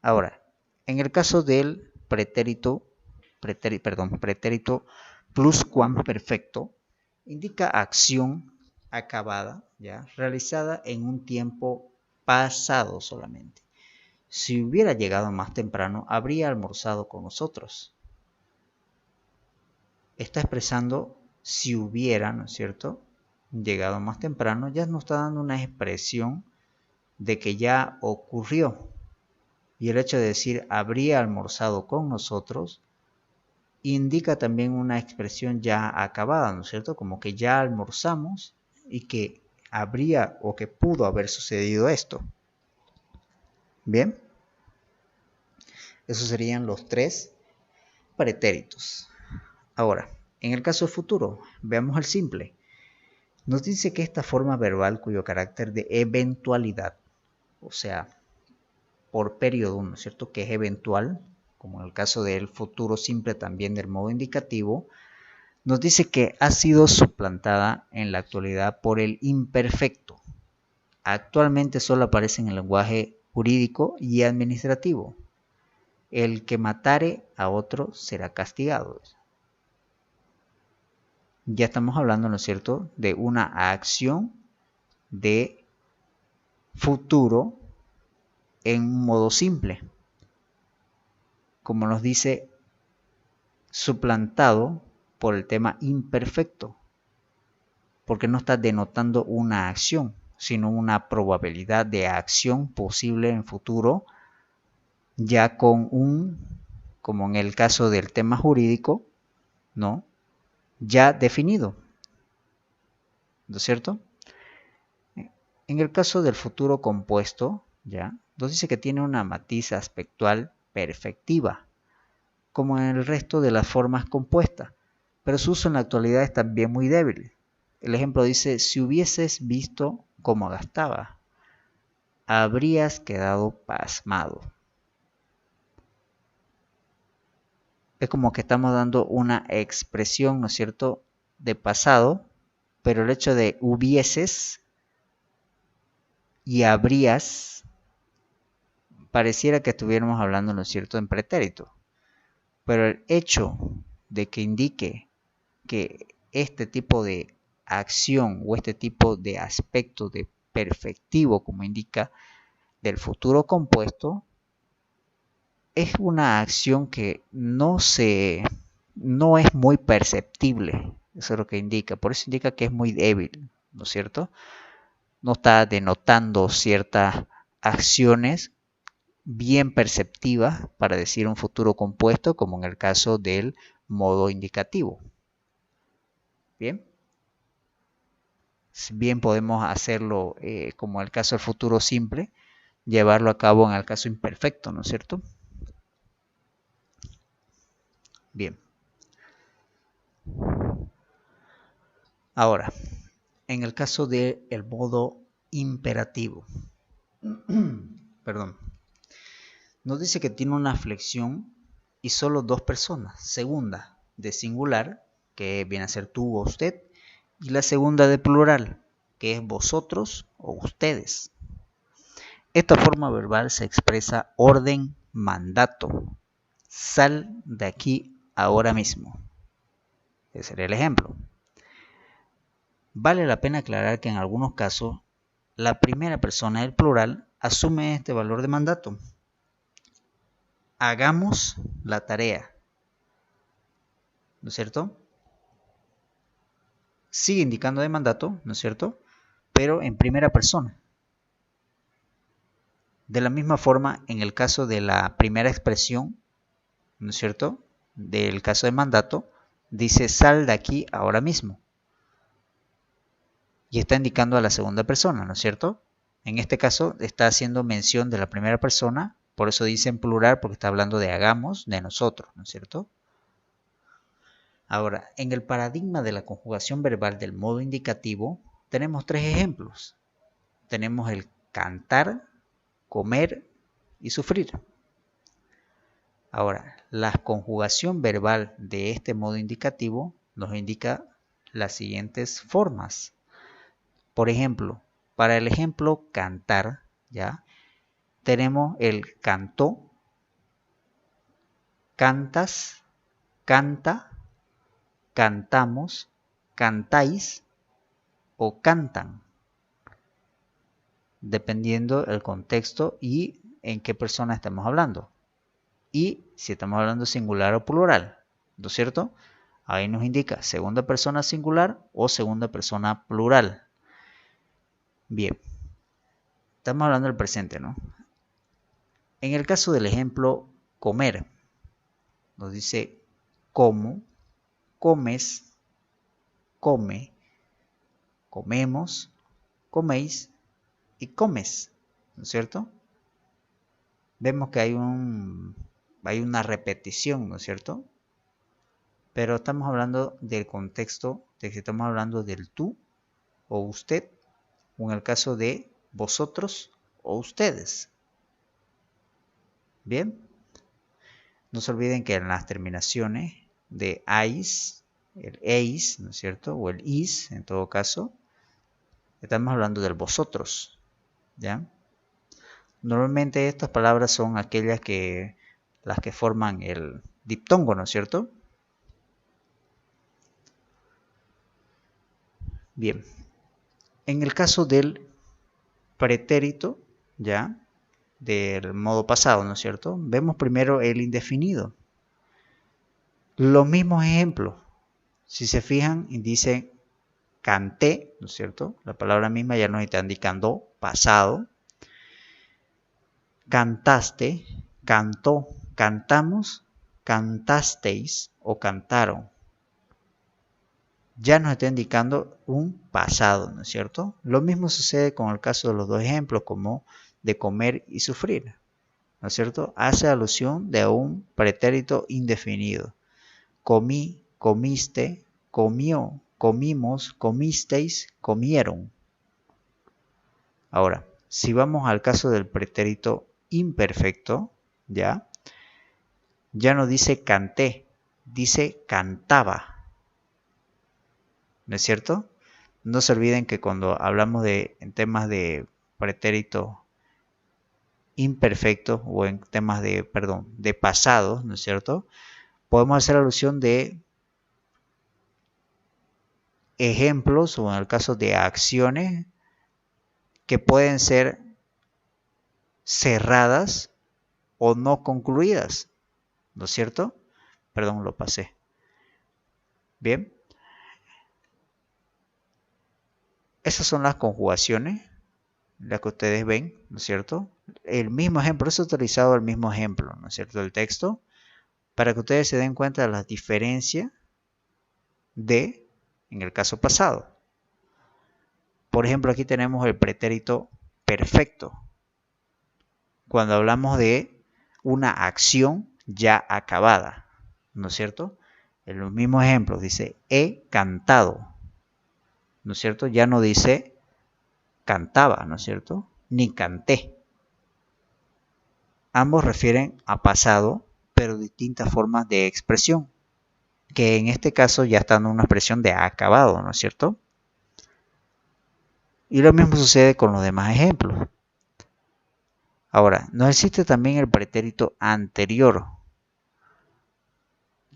Ahora, en el caso del pretérito pluscuamperfecto, indica acción acabada, ¿ya?, realizada en un tiempo pasado solamente. Si hubiera llegado más temprano, habría almorzado con nosotros. Está expresando si hubiera, ¿no es cierto?, llegado más temprano, ya nos está dando una expresión de que ya ocurrió. Y el hecho de decir habría almorzado con nosotros indica también una expresión ya acabada, ¿no es cierto?, como que ya almorzamos y que habría o que pudo haber sucedido esto. Bien, esos serían los 3 pretéritos. Ahora, en el caso futuro, veamos el simple. Nos dice que esta forma verbal cuyo carácter de eventualidad, o sea, por periodo, ¿no es cierto?, que es eventual, como en el caso del futuro simple también del modo indicativo, nos dice que ha sido suplantada en la actualidad por el imperfecto. Actualmente solo aparece en el lenguaje jurídico y administrativo. El que matare a otro será castigado. Ya estamos hablando, ¿no es cierto?, de una acción de futuro en modo simple. Como nos dice, suplantado por el tema imperfecto, porque no está denotando una acción, sino una probabilidad de acción posible en futuro, ya con como en el caso del tema jurídico, ¿no?, ya definido, ¿no es cierto? En el caso del futuro compuesto, ya nos dice que tiene una matiz aspectual perfectiva, como en el resto de las formas compuestas, pero su uso en la actualidad es también muy débil. El ejemplo dice, si hubieses visto cómo gastaba, habrías quedado pasmado. Es como que estamos dando una expresión, ¿no es cierto?, de pasado, pero el hecho de hubieses y habrías, pareciera que estuviéramos hablando, ¿no es cierto?, en pretérito. Pero el hecho de que indique que este tipo de acción o este tipo de aspecto de perfectivo, como indica, del futuro compuesto, es una acción que no es muy perceptible. Eso es lo que indica. Por eso indica que es muy débil, ¿no es cierto? No está denotando ciertas acciones bien perceptivas para decir un futuro compuesto, como en el caso del modo indicativo. Bien. Bien podemos hacerlo como en el caso del futuro simple, llevarlo a cabo en el caso imperfecto, ¿no es cierto? Bien. Ahora, en el caso del modo imperativo, perdón, nos dice que tiene una flexión y solo dos personas. Segunda de singular, que viene a ser tú o usted, y la segunda de plural, que es vosotros o ustedes. Esta forma verbal se expresa orden, mandato. Sal de aquí ahora mismo. Ese sería el ejemplo. Vale la pena aclarar que en algunos casos la primera persona del plural asume este valor de mandato. Hagamos la tarea, ¿no es cierto? Sigue indicando de mandato, ¿no es cierto? Pero en primera persona. De la misma forma, en el caso de la primera expresión, ¿no es cierto? Del caso de mandato, dice sal de aquí ahora mismo. Y está indicando a la segunda persona, ¿no es cierto? En este caso está haciendo mención de la primera persona, por eso dice en plural, porque está hablando de hagamos, de nosotros, ¿no es cierto? Ahora, en el paradigma de la conjugación verbal del modo indicativo, tenemos tres ejemplos. Tenemos el cantar, comer y sufrir. Ahora, la conjugación verbal de este modo indicativo nos indica las siguientes formas. Por ejemplo, para el ejemplo cantar, ¿ya? Tenemos el cantó, cantas, canta, cantamos, cantáis o cantan, dependiendo el contexto y en qué persona estamos hablando. Y si estamos hablando singular o plural, ¿no es cierto? Ahí nos indica segunda persona singular o segunda persona plural. Bien, estamos hablando del presente, ¿no? En el caso del ejemplo comer, nos dice como, comes, come, comemos, coméis y comes, ¿no es cierto? Vemos que hay una repetición, ¿no es cierto? Pero estamos hablando del contexto de que estamos hablando del tú o usted, o en el caso de vosotros o ustedes. Bien, no se olviden que en las terminaciones de ais, el eis, ¿no es cierto? O el is, en todo caso, estamos hablando del vosotros, ¿ya? Normalmente estas palabras son aquellas las que forman el diptongo, ¿no es cierto? Bien, en el caso del pretérito, ¿ya? Del modo pasado, ¿no es cierto? Vemos primero el indefinido. Los mismos ejemplos. Si se fijan, dice canté, ¿no es cierto? La palabra misma ya nos está indicando pasado. Cantaste, cantó, cantamos, cantasteis o cantaron. Ya nos está indicando un pasado, ¿no es cierto? Lo mismo sucede con el caso de los dos ejemplos, como de comer y sufrir, ¿no es cierto? Hace alusión de un pretérito indefinido. Comí, comiste, comió, comimos, comisteis, comieron. Ahora, si vamos al caso del pretérito imperfecto, ya no dice canté, dice cantaba. ¿No es cierto? No se olviden que cuando hablamos en temas de pretérito imperfecto o en temas de pasado, ¿no es cierto? Podemos hacer alusión de ejemplos o en el caso de acciones que pueden ser cerradas o no concluidas, ¿no es cierto? Perdón, lo pasé. Bien. Esas son las conjugaciones, las que ustedes ven, ¿no es cierto? El mismo ejemplo, es utilizado el mismo ejemplo, ¿no es cierto? Del texto, para que ustedes se den cuenta de las diferencias en el caso pasado. Por ejemplo, aquí tenemos el pretérito perfecto. Cuando hablamos de una acción ya acabada, ¿no es cierto? En los mismos ejemplos dice he cantado, ¿no es cierto? Ya no dice cantaba, ¿no es cierto? Ni canté. Ambos refieren a pasado, pero distintas formas de expresión, que en este caso ya está en una expresión de acabado, ¿no es cierto? Y lo mismo sucede con los demás ejemplos. Ahora, no existe también el pretérito anterior,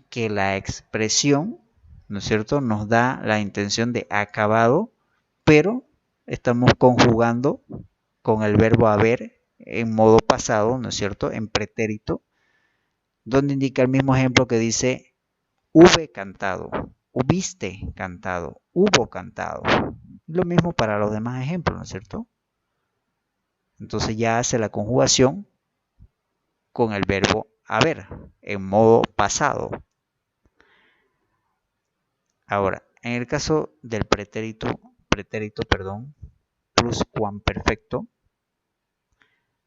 que la expresión, ¿no es cierto?, nos da la intención de acabado, pero estamos conjugando con el verbo haber en modo pasado, ¿no es cierto?, en pretérito, donde indica el mismo ejemplo que dice hube cantado, hubiste cantado, hubo cantado. Lo mismo para los demás ejemplos, ¿no es cierto? Entonces ya hace la conjugación con el verbo haber en modo pasado. Ahora, en el caso del pretérito, pluscuamperfecto,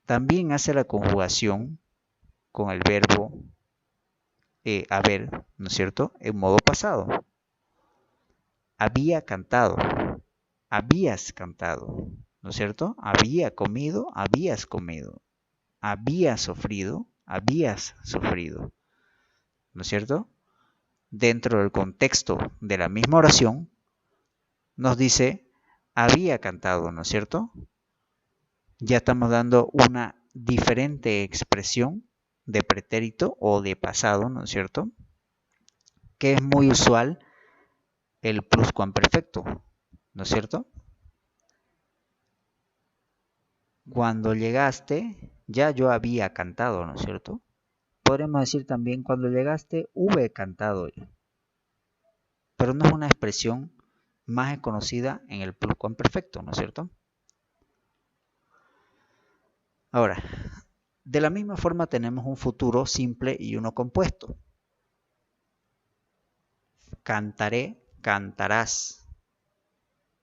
también hace la conjugación con el verbo haber, ¿no es cierto?, en modo pasado. Había cantado, habías cantado, ¿no es cierto? Había comido, habías comido. Había sufrido, habías sufrido, ¿no es cierto? Dentro del contexto de la misma oración, nos dice había cantado, ¿no es cierto? Ya estamos dando una diferente expresión de pretérito o de pasado, ¿no es cierto? Que es muy usual el pluscuamperfecto, ¿no es cierto? Cuando llegaste, ya yo había cantado, ¿no es cierto? Podremos decir también cuando llegaste, hube cantado yo. Pero no es una expresión más conocida en el pluscuamperfecto, ¿no es cierto? Ahora, de la misma forma tenemos un futuro simple y uno compuesto. Cantaré, cantarás.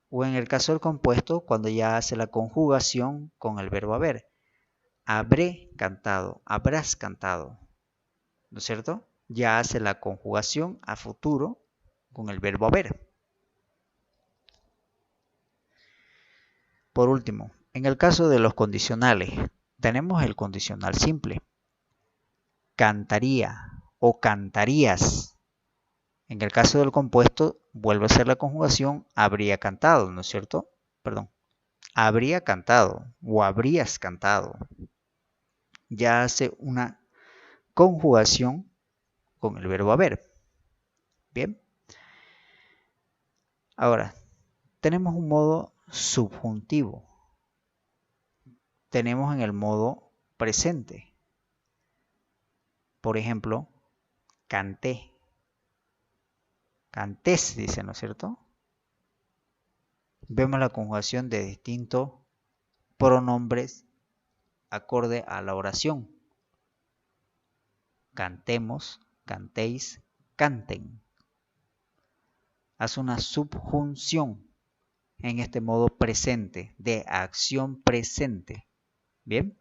O en el caso del compuesto, cuando ya hace la conjugación con el verbo haber. Habré cantado, habrás cantado. ¿No es cierto? Ya hace la conjugación a futuro con el verbo haber. Por último, en el caso de los condicionales, tenemos el condicional simple. Cantaría o cantarías. En el caso del compuesto, vuelve a ser la conjugación habría cantado, ¿no es cierto? Perdón. Habría cantado o habrías cantado. Ya hace una conjugación con el verbo haber. Bien. Ahora, tenemos un modo subjuntivo. Tenemos en el modo presente. Por ejemplo, canté. Cantés, dice, ¿no es cierto? Vemos la conjugación de distintos pronombres acorde a la oración. Cantemos, cantéis, canten. Hace una subjunción en este modo presente, de acción presente. Bien.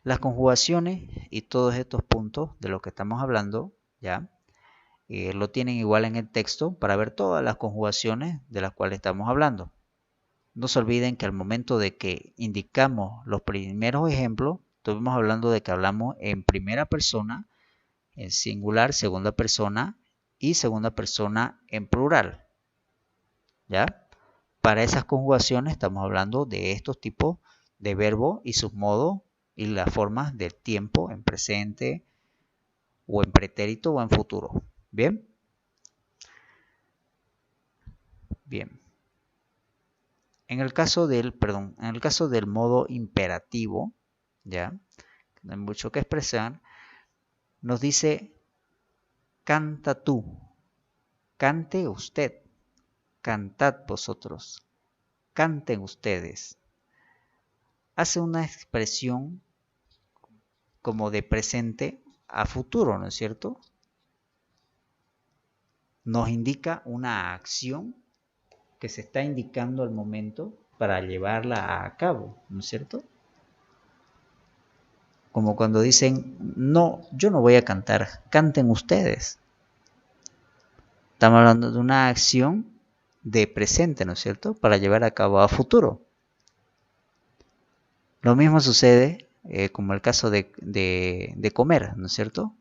Las conjugaciones y todos estos puntos de los que estamos hablando, ya, lo tienen igual en el texto para ver todas las conjugaciones de las cuales estamos hablando. No se olviden que al momento de que indicamos los primeros ejemplos, estuvimos hablando de que hablamos en primera persona, en singular, segunda persona y segunda persona en plural. ¿Ya? Para esas conjugaciones estamos hablando de estos tipos de verbos y sus modos y las formas del tiempo en presente o en pretérito o en futuro. ¿Bien? Bien. En el caso del modo imperativo, ya, no hay mucho que expresar, nos dice canta tú, cante usted, cantad vosotros, canten ustedes. Hace una expresión como de presente a futuro, ¿no es cierto? Nos indica una acción que se está indicando al momento para llevarla a cabo, ¿no es cierto? Como cuando dicen, no, yo no voy a cantar, canten ustedes. Estamos hablando de una acción de presente, ¿no es cierto?, para llevar a cabo a futuro. Lo mismo sucede como el caso de comer, ¿no es cierto?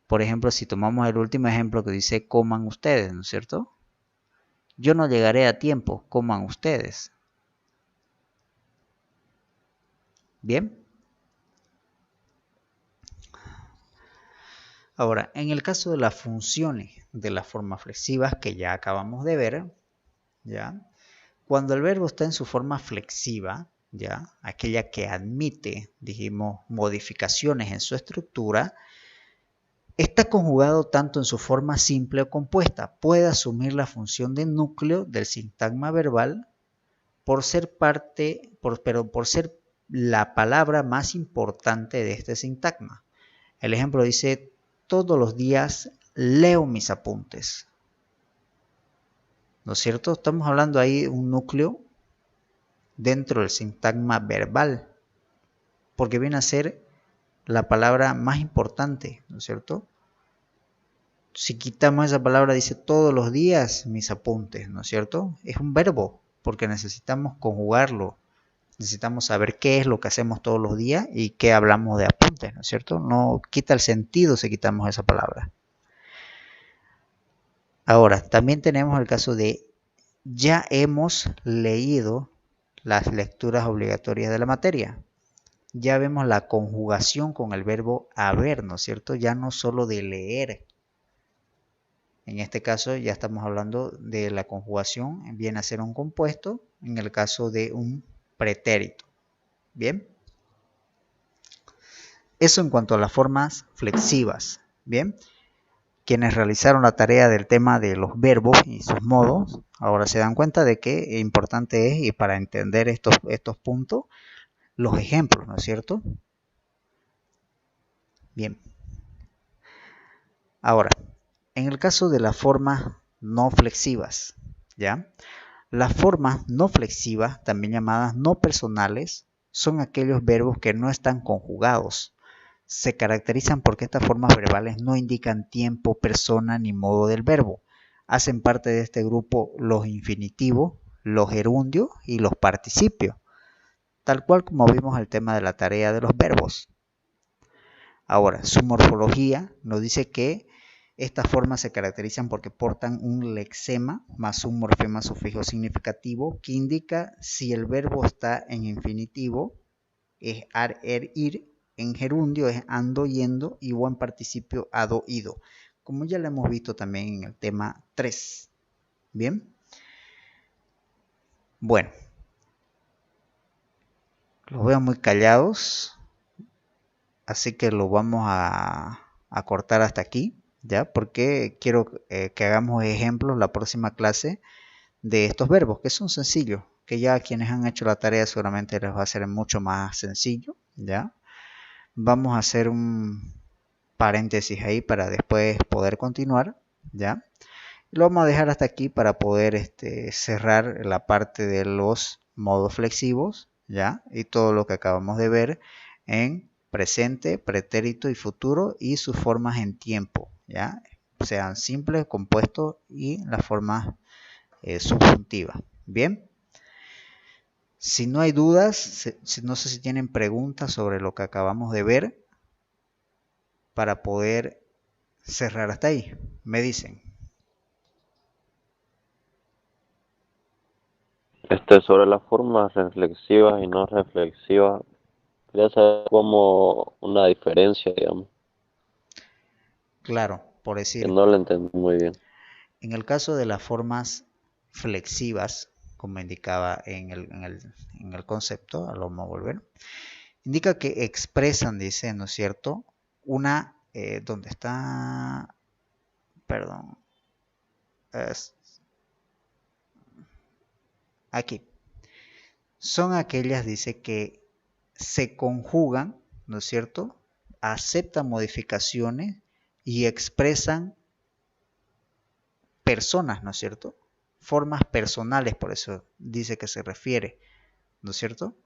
Por ejemplo, si tomamos el último ejemplo que dice coman ustedes, ¿no es cierto? Yo no llegaré a tiempo, coman ustedes. ¿Bien? Ahora, en el caso de las funciones de las formas flexivas que ya acabamos de ver, ¿ya? Cuando el verbo está en su forma flexiva, ¿ya? Aquella que admite, dijimos, modificaciones en su estructura, está conjugado tanto en su forma simple o compuesta. Puede asumir la función de núcleo del sintagma verbal por ser por ser la palabra más importante de este sintagma. El ejemplo dice, todos los días leo mis apuntes. ¿No es cierto? Estamos hablando ahí de un núcleo dentro del sintagma verbal, porque viene a ser la palabra más importante, ¿no es cierto? Si quitamos esa palabra, dice todos los días mis apuntes, ¿no es cierto? Es un verbo, porque necesitamos conjugarlo. Necesitamos saber qué es lo que hacemos todos los días y qué hablamos de apuntes, ¿no es cierto? No quita el sentido si quitamos esa palabra. Ahora, también tenemos el caso de ya hemos leído las lecturas obligatorias de la materia. Ya vemos la conjugación con el verbo haber, ¿no es cierto? Ya no solo de leer. En este caso ya estamos hablando de la conjugación, viene a ser un compuesto, en el caso de un pretérito. ¿Bien? Eso en cuanto a las formas flexivas. ¿Bien? Quienes realizaron la tarea del tema de los verbos y sus modos, ahora se dan cuenta de que importante es, y para entender estos puntos, los ejemplos, ¿no es cierto? Bien. Ahora, en el caso de las formas no flexivas, ¿ya? Las formas no flexivas, también llamadas no personales, son aquellos verbos que no están conjugados. Se caracterizan porque estas formas verbales no indican tiempo, persona ni modo del verbo. Hacen parte de este grupo los infinitivos, los gerundios y los participios, tal cual como vimos el tema de la tarea de los verbos. Ahora, su morfología nos dice que estas formas se caracterizan porque portan un lexema más un morfema sufijo significativo que indica si el verbo está en infinitivo, es ar, er, ir, en gerundio es ando, yendo y buen participio ado, ido, como ya lo hemos visto también en el tema 3. ¿Bien? Bueno, los veo muy callados, así que lo vamos a cortar hasta aquí, ¿ya? Porque quiero que hagamos ejemplos la próxima clase de estos verbos, que son sencillos, que ya quienes han hecho la tarea seguramente les va a ser mucho más sencillo, ¿ya? Vamos a hacer un paréntesis ahí para después poder continuar, ¿ya? Lo vamos a dejar hasta aquí para poder cerrar la parte de los modos flexivos, ¿ya? Y todo lo que acabamos de ver en presente, pretérito y futuro y sus formas en tiempo, ¿ya? Sean simples, compuestos y las formas subjuntivas. Bien. Si no hay dudas, no sé si tienen preguntas sobre lo que acabamos de ver para poder cerrar hasta ahí. Me dicen. Sobre las formas reflexivas y no reflexivas, quería saber como una diferencia, digamos, Claro, por que decir, no lo entendí muy bien. en el caso de las formas flexivas, como indicaba en el concepto, lo vamos a volver, indica que expresan, dice, ¿no es cierto? Una, ¿dónde está? Perdón. Aquí. Son aquellas, dice, que se conjugan, ¿no es cierto? Aceptan modificaciones y expresan personas, ¿no es cierto? Formas personales, por eso dice que se refiere, ¿no es cierto?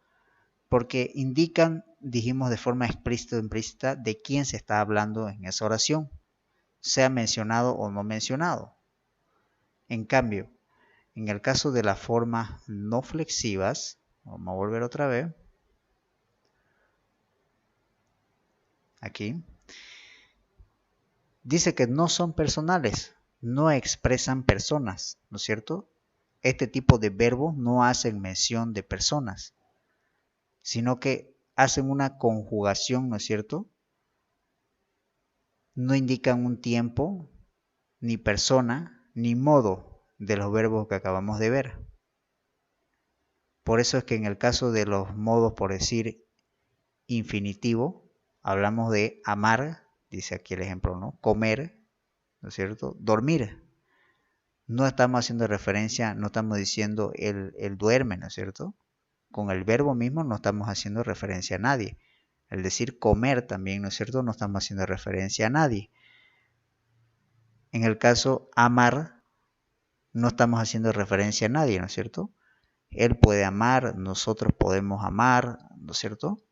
porque indican, dijimos de forma explícita o implícita, de quién se está hablando en esa oración, sea mencionado o no mencionado. En cambio, en el caso de las formas no flexivas, vamos a volver otra vez, aquí, dice que no son personales, no expresan personas, ¿no es cierto? Este tipo de verbos no hacen mención de personas, sino que hacen una conjugación, ¿no es cierto? No indican un tiempo, ni persona, ni modo de los verbos que acabamos de ver. Por eso es que en el caso de los modos, por decir infinitivo, hablamos de amar, dice aquí el ejemplo, ¿no? Comer, ¿no es cierto? Dormir. No estamos haciendo referencia, no estamos diciendo él duerme, ¿no es cierto? Con el verbo mismo no estamos haciendo referencia a nadie. El decir comer también, ¿no es cierto? No estamos haciendo referencia a nadie. En el caso amar, no estamos haciendo referencia a nadie, ¿no es cierto? Él puede amar, nosotros podemos amar, ¿no es cierto?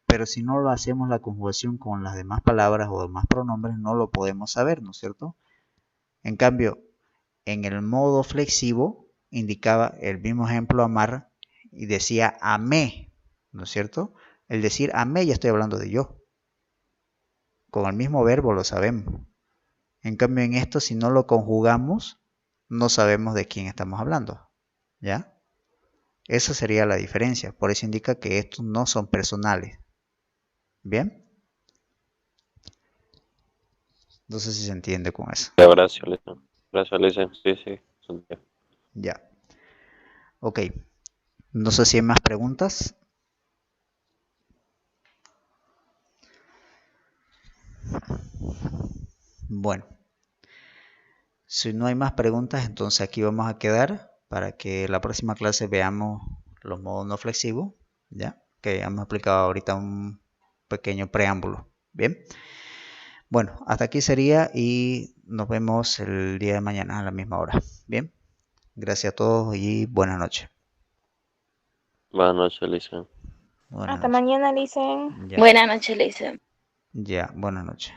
Pero si no lo hacemos la conjugación con las demás palabras o demás pronombres, no lo podemos saber, ¿no es cierto? En cambio, en el modo flexivo, indicaba el mismo ejemplo amar y decía amé, ¿no es cierto? El decir amé ya estoy hablando de yo. Con el mismo verbo lo sabemos. En cambio, en esto, si no lo conjugamos, no sabemos de quién estamos hablando, ¿ya? Esa sería la diferencia. Por eso indica que estos no son personales. ¿Bien? No sé si se entiende con eso. Gracias, Lisa. Gracias, Lisa. Sí, sí. Ya. Ok. No sé si hay más preguntas. Bueno. Si no hay más preguntas, entonces aquí vamos a quedar para que la próxima clase veamos los modos no flexivos, ¿ya? Que hemos explicado ahorita un pequeño preámbulo. Bien. Bueno, hasta aquí sería y nos vemos el día de mañana a la misma hora. Bien. Gracias a todos y buenas noches. Buenas noches, Lisa. Buenas Hasta noches. mañana, Licen. Ya, Buenas noches, Lisa. ya, buenas noches.